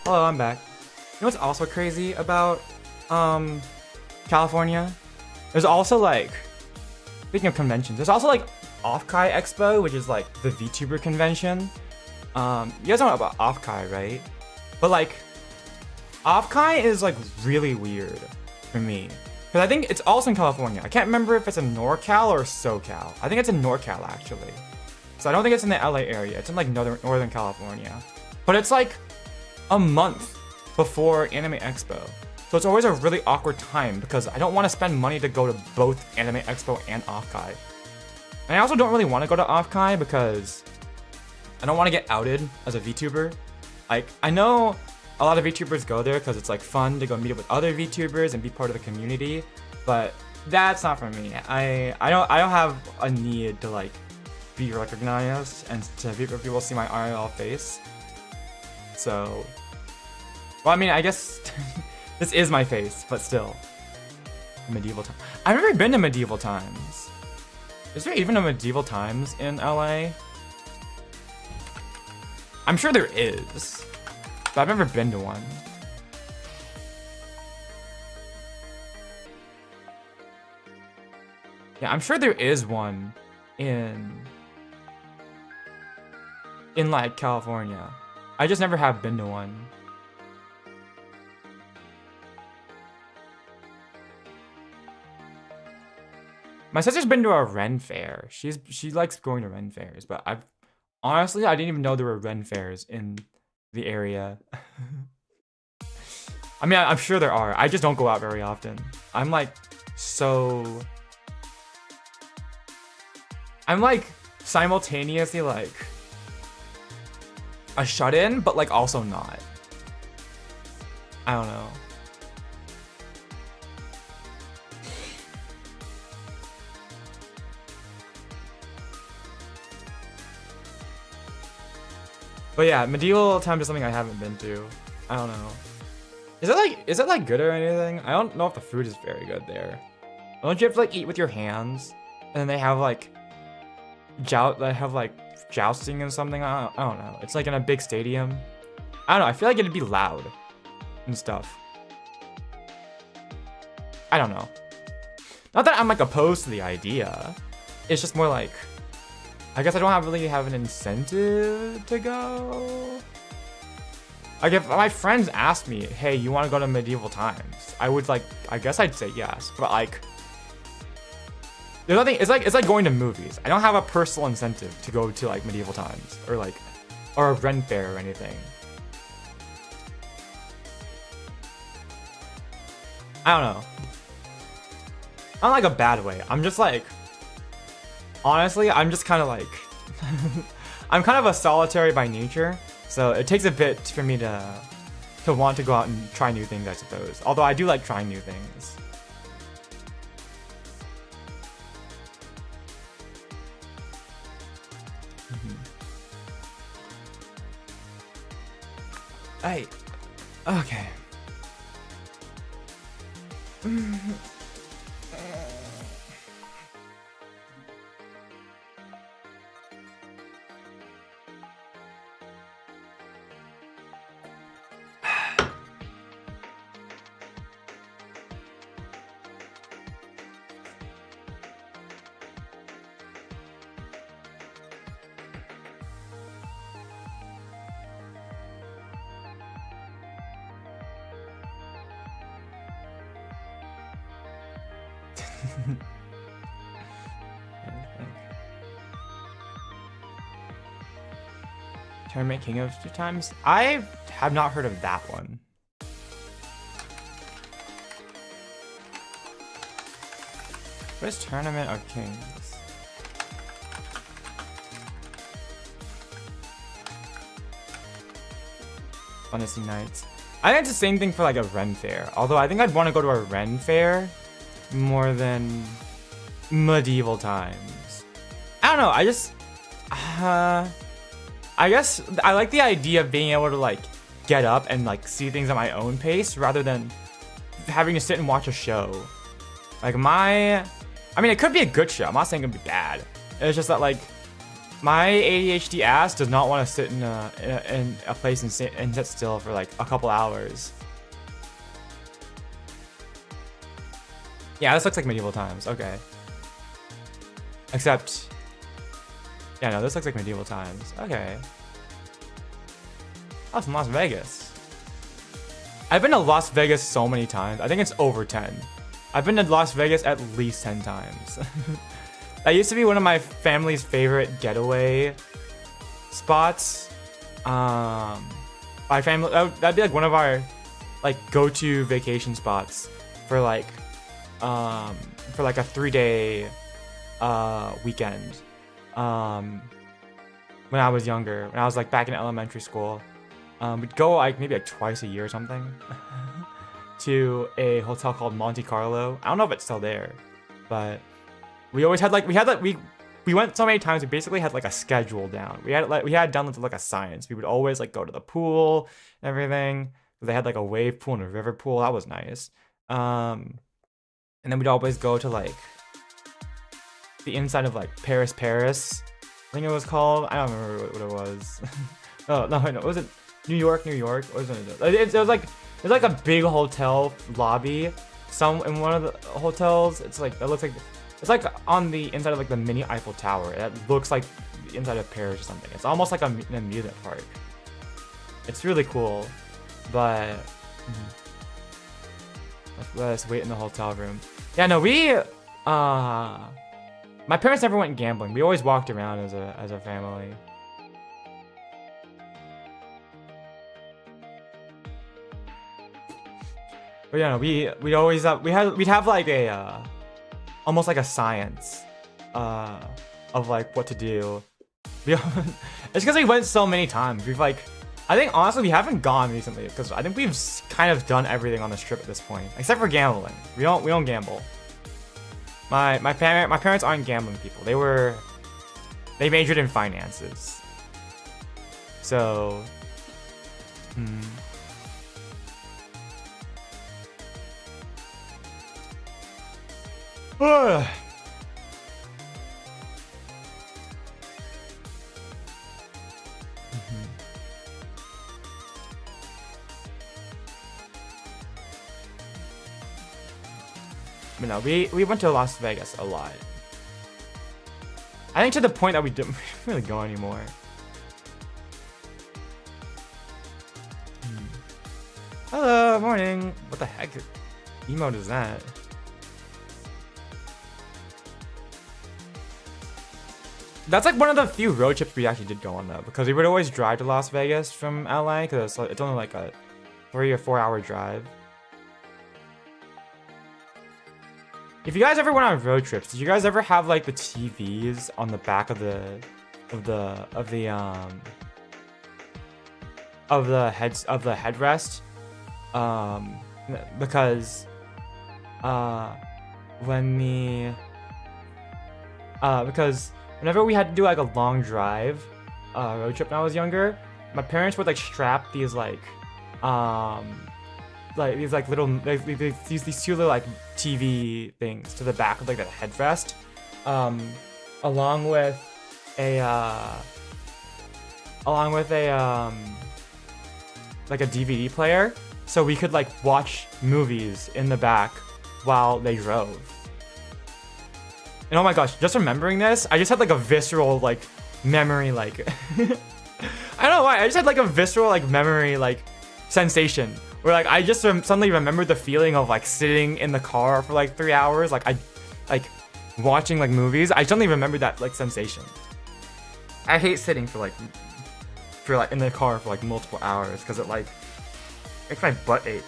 [SPEAKER 1] Hello, I'm back. You know what's also crazy about California? There's also like, speaking of conventions, there's also like Offkai Expo, which is like the VTuber convention. You guys know about Offkai, right? But like, Offkai is like really weird for me. Because I think it's also in California. I can't remember if it's in NorCal or SoCal. I think it's in NorCal actually. So I don't think it's in the LA area. It's in like Northern California. But it's like a month before Anime Expo. So it's always a really awkward time because I don't want to spend money to go to both Anime Expo and Offkai. And I also don't really want to go to Offkai because I don't want to get outed as a VTuber. Like, I know a lot of VTubers go there because it's like fun to go meet up with other VTubers and be part of the community, but that's not for me. I don't have a need to like be recognized and to people see my IRL face. So, well, I mean, I guess this is my face, but still. Medieval time. I've never been to medieval times. Is there even a medieval times in LA? I'm sure there is, but I've never been to one. Yeah, I'm sure there is one in like California. I just never have been to one. My sister's been to a Ren fair. She likes going to Ren fairs, but honestly I didn't even know there were Ren fairs in the area. I mean, I'm sure there are. I just don't go out very often. I'm like simultaneously like a shut-in, but like also not. I don't know. But yeah, medieval times is something I haven't been to. I don't know. Is it like good or anything? I don't know if the food is very good there. Don't you have to like eat with your hands? and they have like jousting and something. I don't know. It's like in a big stadium. I don't know. I feel like it'd be loud and stuff. I don't know. Not that I'm like opposed to the idea. It's just more like, I guess I don't really have an incentive to go. Like if my friends asked me, hey, you want to go to medieval times? I would like, I guess I'd say yes. But like, there's nothing, it's like going to movies. I don't have a personal incentive to go to like medieval times or a Ren fair or anything. I don't know. Not like a bad way. I'm just like, honestly, I'm just kind of like, I'm kind of a solitary by nature. So it takes a bit for me to want to go out and try new things, I suppose. Although I do like trying new things. Hey, okay. Tournament King of Two Times? I have not heard of that one. What is Tournament of Kings? Fantasy Nights. I think it's the same thing for like a Ren fair. Although I think I'd want to go to a Ren fair more than medieval times. I don't know. I guess I like the idea of being able to like get up and like see things at my own pace rather than having to sit and watch a show. Like I mean, it could be a good show. I'm not saying it'd be bad. It's just that like my ADHD ass does not want to sit in a place and sit still for like a couple hours. Yeah, this looks like medieval times. Okay. Except, yeah, no, this looks like medieval times. Okay. Oh, from Las Vegas. I've been to Las Vegas so many times. I think it's over 10. I've been to Las Vegas at least 10 times. That used to be one of my family's favorite getaway spots. My family, that'd be like one of our like go-to vacation spots for like a 3-day weekend. When I was younger, when I was like back in elementary school, we'd go like maybe like twice a year or something to a hotel called Monte Carlo. I don't know if it's still there, but we always had we went so many times. We basically had like a schedule down. We had done like a science. We would always like go to the pool and everything. They had like a wave pool and a river pool. That was nice. And then we'd always go to like the inside of like Paris. I think it was called. I don't remember what it was. Oh no, it wasn't New York. What was it? It was like a big hotel lobby. In one of the hotels, it looks like it's like on the inside of like the mini Eiffel Tower. It looks like the inside of Paris or something. It's almost like an amusement park. It's really cool, but let's wait in the hotel room. Yeah, no, my parents never went gambling. We always walked around as a family. But yeah, no, we'd have like a almost like a science of like what to do. It's because we went so many times. I think honestly we haven't gone recently because I think we've kind of done everything on this trip at this point, except for gambling. We don't gamble. My parents aren't gambling people. They majored in finances. So, but no, we went to Las Vegas a lot. I think to the point that we didn't really go anymore. Hello, morning. What the heck emote is that? That's like one of the few road trips we actually did go on though, because we would always drive to Las Vegas from LA because it's only like a 3 or 4 hour drive. If you guys ever went on road trips, did you guys ever have like the TVs on the back of the headrest? Because because whenever we had to do like a long drive road trip when I was younger, my parents would like strap these these two little like TV things to the back of like that headrest, along with a like a DVD player, so we could like watch movies in the back while they drove. And oh my gosh, just remembering this, I just had like a visceral like memory, like I don't know why, I just had like a visceral like memory like sensation where like I just suddenly remembered the feeling of like sitting in the car for like 3 hours, like watching like movies. I suddenly remembered that like sensation. I hate sitting for like in the car for like multiple hours because it like makes my butt ache.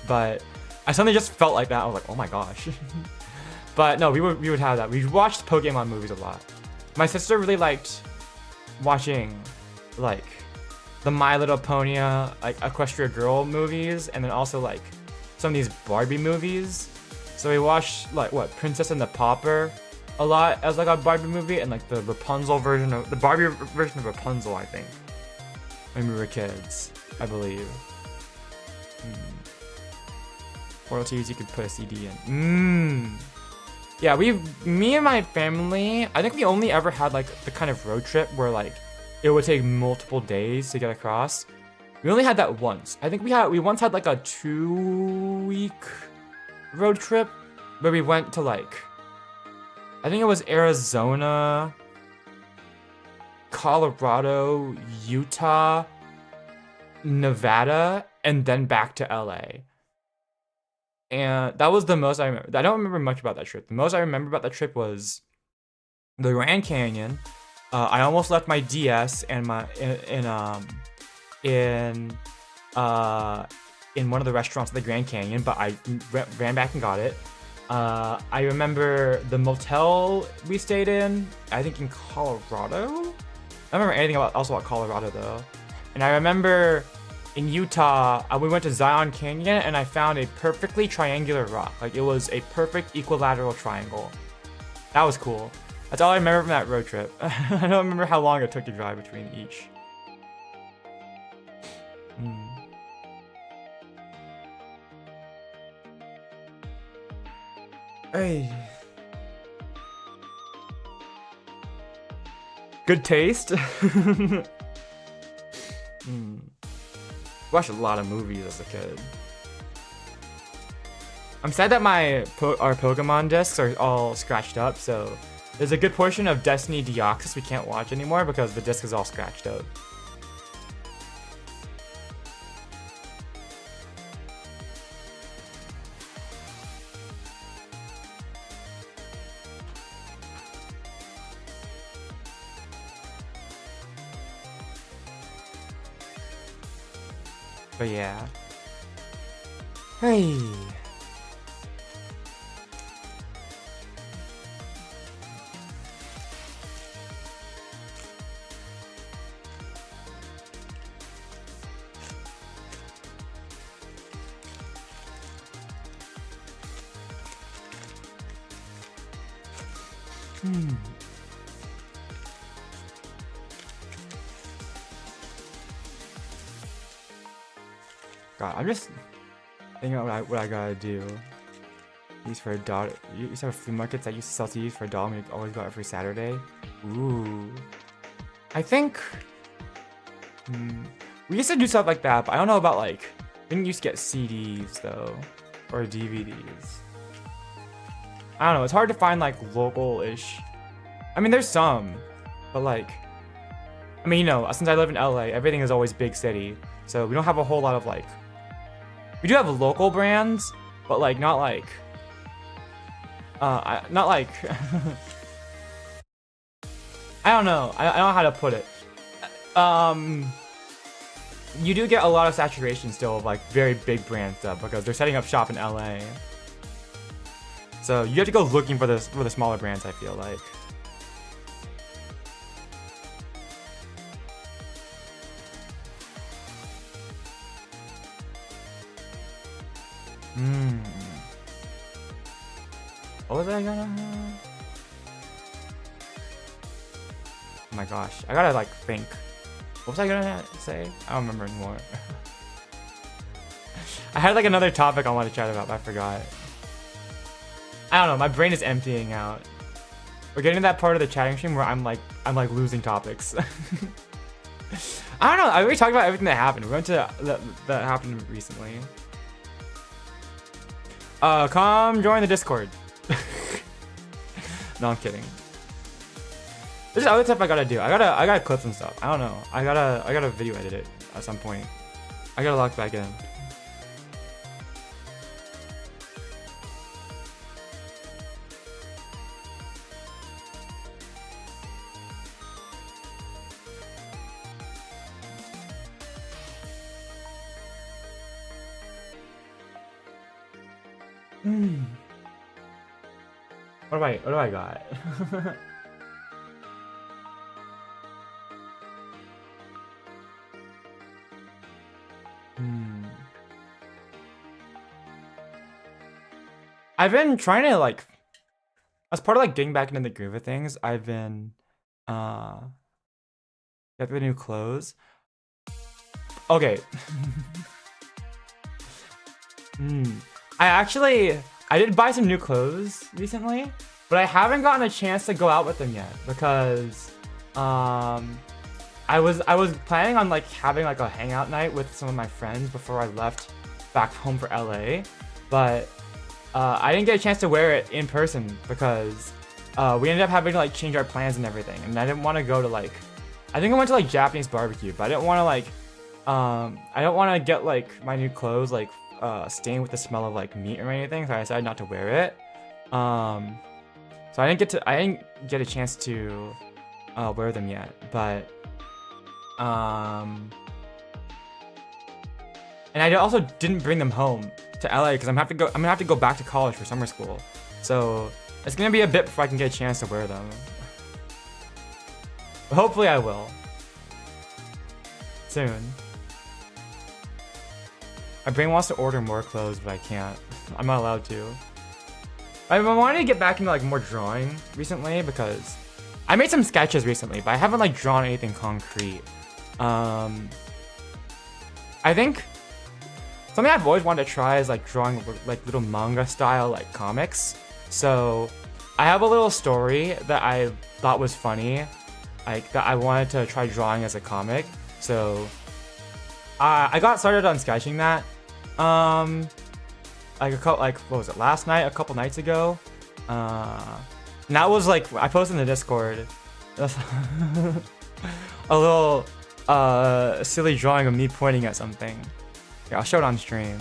[SPEAKER 1] But I suddenly just felt like that. I was like, oh my gosh. But no, we would have that. We watched Pokemon movies a lot. My sister really liked watching like the My Little Pony like Equestria Girl movies, and then also like some of these Barbie movies. So we watched like what, Princess and the Pauper a lot as like a Barbie movie, and like the Rapunzel version of the Barbie version of Rapunzel, I think, when we were kids, I believe. Royalties you could put a CD in. Yeah, me and my family, I think we only ever had like the kind of road trip where like it would take multiple days to get across. We only had that once. I think we once had like a 2-week road trip where we went to like, I think it was Arizona, Colorado, Utah, Nevada, and then back to LA. And that was the most I remember. I don't remember much about that trip. The most I remember about that trip was the Grand Canyon. I almost left my DS and my in one of the restaurants at the Grand Canyon, but I ran back and got it. I remember the motel we stayed in, I think in Colorado. I don't remember anything about Colorado though. And I remember in Utah, we went to Zion Canyon and I found a perfectly triangular rock. Like it was a perfect equilateral triangle. That was cool. That's all I remember from that road trip. I don't remember how long it took to drive between each. Hey. Good taste. Watched a lot of movies as a kid. I'm sad that our Pokemon discs are all scratched up, so there's a good portion of Destiny Deoxys we can't watch anymore because the disc is all scratched up. But yeah. Hey. God, I'm just thinking about what I gotta do. Use for a dollar. You used to have flea markets that used to sell CDs for $1 and we always go every Saturday. Ooh. I think we used to do stuff like that, but I don't know about like, we didn't used to get CDs though, or DVDs. I don't know, it's hard to find like local-ish. I mean, there's some, but like, I mean, you know, since I live in LA, everything is always big city, so we don't have a whole lot of like, we do have local brands, but like not like, not like, I don't know, I don't know how to put it. You do get a lot of saturation still of like very big brand stuff because they're setting up shop in LA. So you have to go looking for the smaller brands, I feel like. What was I gonna have? Oh my gosh, I gotta like think. What was I gonna say? I don't remember anymore. I had like another topic I wanted to chat about, but I forgot. I don't know, my brain is emptying out. We're getting to that part of the chatting stream where I'm like losing topics. I don't know, I already talked about everything that happened. We went to that happened recently. Come join the Discord. No, I'm kidding. There's other stuff I gotta do. I gotta clip some stuff. I don't know. I gotta video edit it at some point. I gotta log back in. What do I got? I've been trying to like, as part of like getting back into the groove of things, I've been get the new clothes. Okay. I did buy some new clothes recently, but I haven't gotten a chance to go out with them yet because I was planning on like having like a hangout night with some of my friends before I left back home for LA, but I didn't get a chance to wear it in person because we ended up having to like change our plans and everything, and I didn't want to go to like, I think I went to like Japanese barbecue, but I didn't want to like I don't want to get like my new clothes like stained with the smell of like meat or anything, so I decided not to wear it. So I didn't get a chance to wear them yet, but and I also didn't bring them home to LA because I'm gonna have to go back to college for summer school, so it's gonna be a bit before I can get a chance to wear them. But hopefully I will soon. My brain wants to order more clothes, but I can't. I'm not allowed to. I've been wanting to get back into like more drawing recently because I made some sketches recently, but I haven't like drawn anything concrete. I think something I've always wanted to try is like drawing like little manga style like comics. So I have a little story that I thought was funny, like that I wanted to try drawing as a comic. So I got started on sketching that like what was it, last night, a couple nights ago, and that was like, I posted in the Discord a little silly drawing of me pointing at something. Yeah, I'll show it on stream.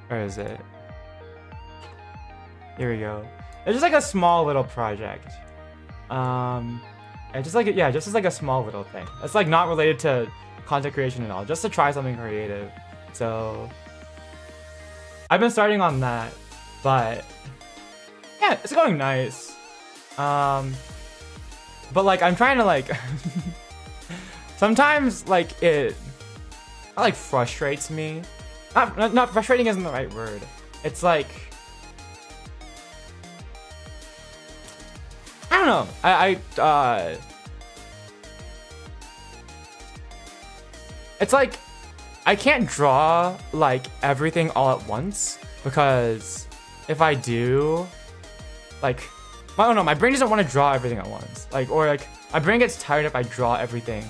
[SPEAKER 1] Where is it? Here we go. It's just like a small little project. It's just like, yeah, just as like a small little thing. It's like not related to content creation at all, just to try something creative. So I've been starting on that, but yeah, it's going nice. But like I'm trying to like sometimes like it like frustrates me. Not frustrating isn't the right word. It's like, I don't know. it's like I can't draw like everything all at once, because if I do, like, I don't know, my brain doesn't want to draw everything at once. Like, or like, my brain gets tired if I draw everything,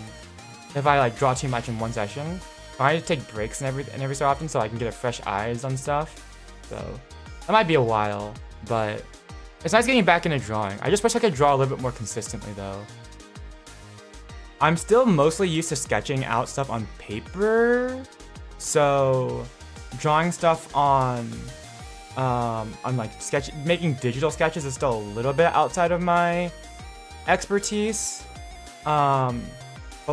[SPEAKER 1] if I like draw too much in one session. I need to take breaks and every so often so I can get a fresh eyes on stuff. So that might be a while, but it's nice getting back into drawing. I just wish I could draw a little bit more consistently though. I'm still mostly used to sketching out stuff on paper, so drawing stuff on like making digital sketches is still a little bit outside of my expertise. But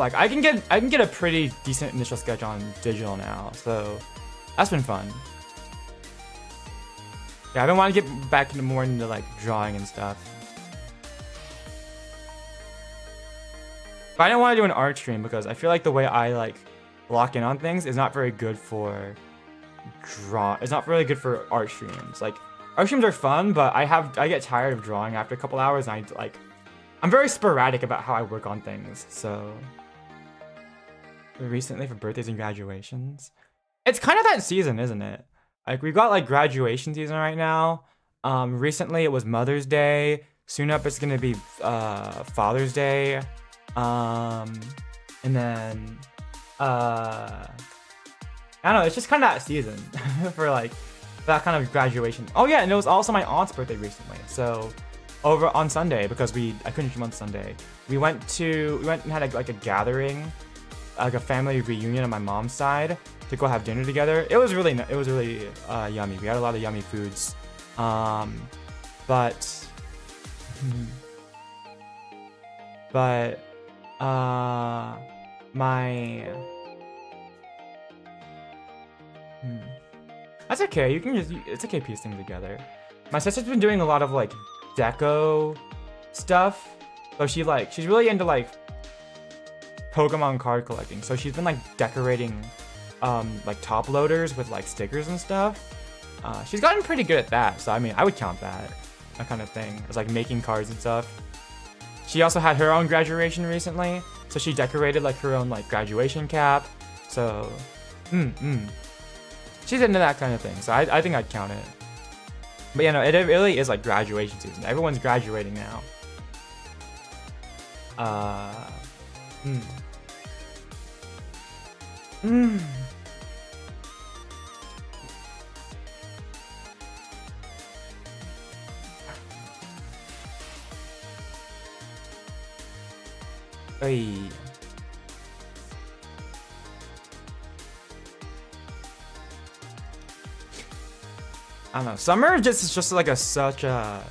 [SPEAKER 1] like I can get a pretty decent initial sketch on digital now, so that's been fun. Yeah, I've been wanting to get back more into like drawing and stuff. But I didn't want to do an art stream because I feel like the way I like lock in on things is not very good for it's not really good for art streams. Like, art streams are fun, but I get tired of drawing after a couple hours, and I'm very sporadic about how I work on things. So recently for birthdays and graduations, it's kind of that season, isn't it? Like, we've got like graduation season right now. Recently it was Mother's Day. Soon up it's gonna be Father's Day. And then I don't know, it's just kind of that season for like that kind of graduation. Oh yeah, and it was also my aunt's birthday recently. So over on Sunday, because I couldn't stream on Sunday, we went and had like a gathering, like a family reunion on my mom's side to go have dinner together. It was really yummy. We had a lot of yummy foods. That's okay. It's okay piece things together. My sister's been doing a lot of like deco stuff. So she's really into like Pokemon card collecting. So she's been like decorating like top loaders with like stickers and stuff. She's gotten pretty good at that. So I mean, I would count that kind of thing as like making cards and stuff. She also had her own graduation recently, so she decorated like her own like graduation cap. So she's into that kind of thing, so I think I'd count it. But you know, it really is like graduation season. Everyone's graduating now. Hey. I don't know. Summer is just like such a.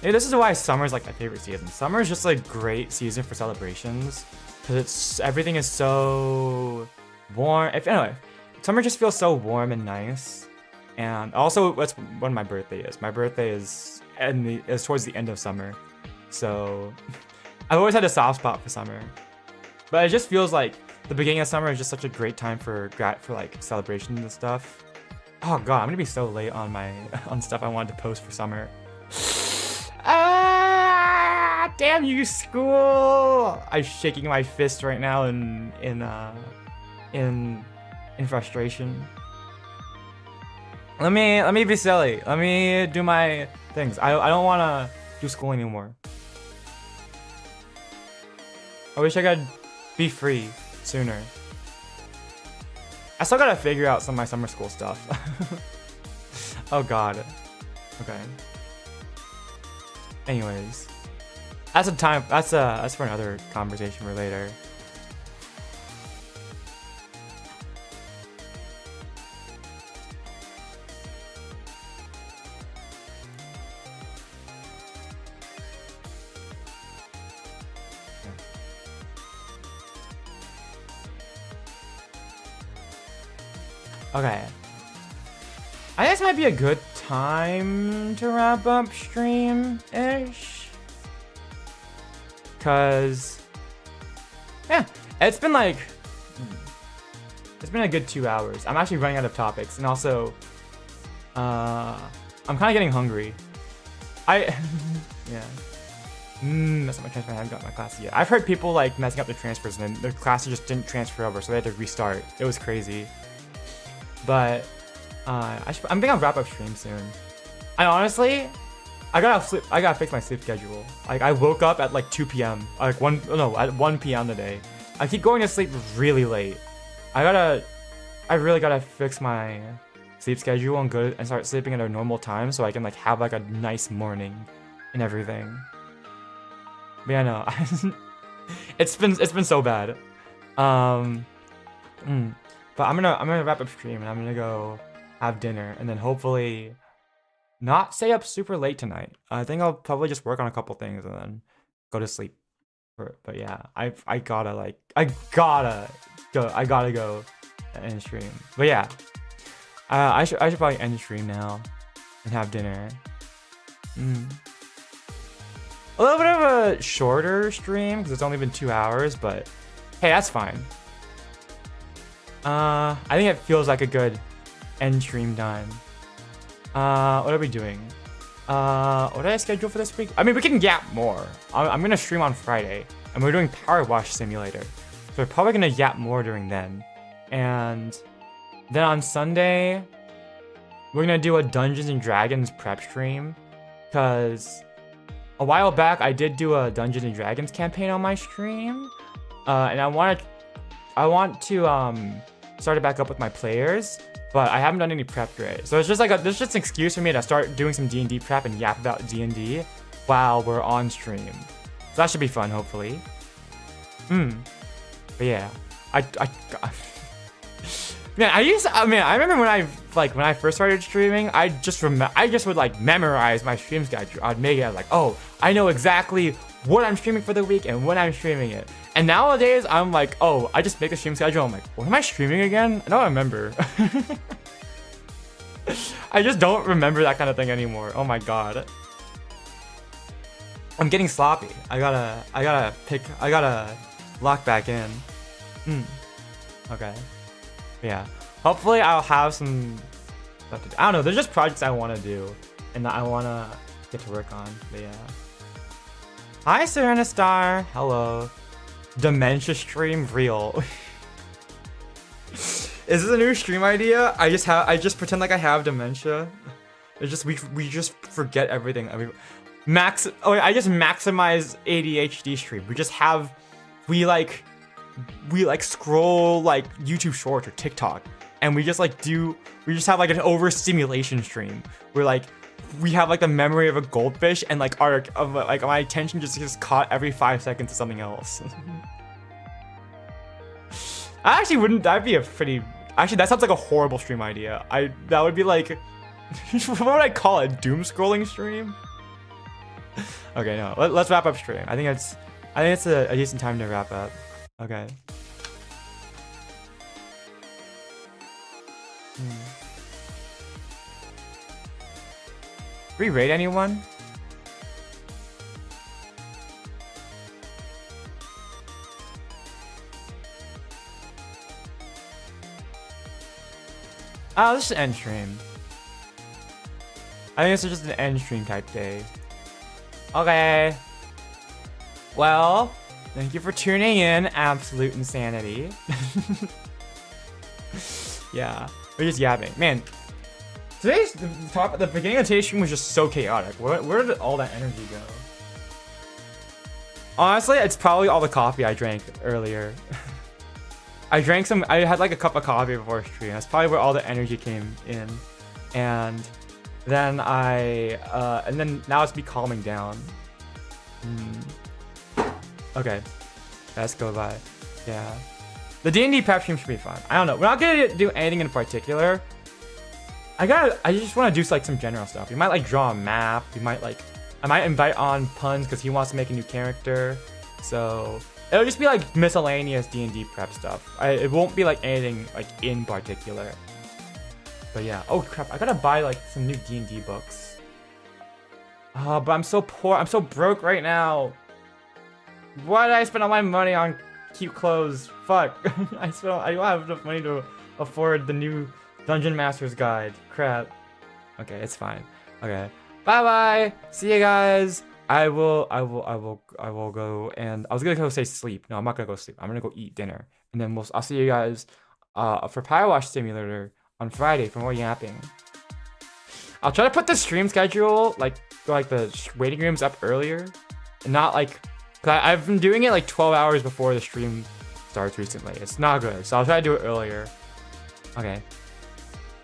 [SPEAKER 1] Maybe this is why summer's like my favorite season. Summer is just like great season for celebrations because everything is so warm. Anyway, summer just feels so warm and nice. And also, that's when my birthday is. My birthday is towards the end of summer, so I've always had a soft spot for summer. But it just feels like the beginning of summer is just such a great time for like celebrations and stuff. Oh god, I'm gonna be so late on on stuff I wanted to post for summer. Ah, damn you, school! I'm shaking my fist right now in frustration. Let me be silly. Let me do my things. I don't wanna do school anymore. I wish I could be free sooner. I still gotta figure out some of my summer school stuff. Oh god. Okay. Anyways, that's for another conversation for later. Okay. I guess might be a good time to wrap up stream-ish. Cause yeah, it's been a good 2 hours. I'm actually running out of topics, and also I'm kinda getting hungry. Yeah. That's not my transfer. I haven't got my class yet. I've heard people like messing up their transfers and then their classes just didn't transfer over, so they had to restart. It was crazy. But I'm thinking I'll wrap up stream soon. I honestly, I gotta fix my sleep schedule. Like I woke up at like 2 p.m. Like at 1 p.m. today. I keep going to sleep really late. I really gotta fix my sleep schedule and start sleeping at a normal time so I can like have like a nice morning and everything. But yeah, no, it's been so bad. But I'm gonna wrap up stream and I'm gonna go have dinner and then hopefully not stay up super late tonight. I think I'll probably just work on a couple things and then go to sleep. But yeah, I gotta go and end stream. But yeah, I should probably end stream now and have dinner. A little bit of a shorter stream because it's only been 2 hours, but hey, that's fine. I think it feels like a good end stream time. What are we doing? What did I schedule for this week? I mean, we can yap more. I'm gonna stream on Friday, and we're doing Power Wash Simulator, so we're probably gonna yap more during then. And then on Sunday, we're gonna do a Dungeons and Dragons prep stream, because a while back I did do a Dungeons and Dragons campaign on my stream, and I want to start it back up with my players. But I haven't done any prep yet. So it's just like there's just an excuse for me to start doing some D&D prep and yap about D&D while we're on stream. So that should be fun, hopefully. But yeah. I remember when I first started streaming, I just would like memorize my stream schedule. I'd make it like, oh, I know exactly what I'm streaming for the week and when I'm streaming it. And nowadays, I'm like, oh, I just make a stream schedule. I'm like, what am I streaming again? I don't remember. I just don't remember that kind of thing anymore. Oh my god. I'm getting sloppy. I gotta lock back in. Okay. Yeah. Hopefully I'll have some stuff to do. I don't know, there's just projects I want to do and that I want to get to work on. But yeah. Hi, Serena Star. Hello. Dementia stream real. Is this a new stream idea? I just pretend like I have dementia. It's just we just forget everything. I just maximize ADHD stream. We like scroll like YouTube Shorts or TikTok, and we just have like an overstimulation stream. We have like the memory of a goldfish, and like my attention just gets caught every 5 seconds to something else. Actually, that sounds like a horrible stream idea. That would be like, what would I call it? Doom scrolling stream? Okay, no, let's wrap up stream. I think it's a decent time to wrap up. Okay. Did we raid anyone? Oh, this is an end stream. I think this is just an end stream type day. Okay. Well, thank you for tuning in. Absolute insanity. Yeah, we're just yapping. Man, the beginning of today's stream was just so chaotic. Where did all that energy go? Honestly, it's probably all the coffee I drank earlier. I had like a cup of coffee before stream. That's probably where all the energy came in. And then now it's me calming down. Okay, let's go by. Yeah. The D&D prep stream should be fun. I don't know. We're not gonna do anything in particular. I just want to do like some general stuff. We might like draw a map. I might invite on Puns because he wants to make a new character. So it'll just be like miscellaneous D&D prep stuff. It won't be like anything like in particular. But yeah. Oh crap! I gotta buy like some new D&D books. But I'm so poor. I'm so broke right now. Why did I spend all my money on cute clothes? Fuck. I don't have enough money to afford the new Dungeon Master's Guide. Crap. Okay, it's fine. Okay. Bye bye. See you guys. I will go, and I was gonna go say sleep. No, I'm not gonna go sleep. I'm gonna go eat dinner, and then I'll see you guys for Power Wash Simulator on Friday for more yapping. I'll try to put the stream schedule like the waiting rooms up earlier, and not like, cause I've been doing it like 12 hours before the stream starts recently. It's not good, so I'll try to do it earlier. Okay,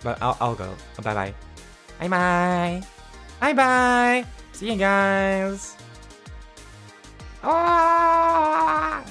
[SPEAKER 1] but I'll go. Bye bye. Bye bye. Bye bye. See you guys. Ah!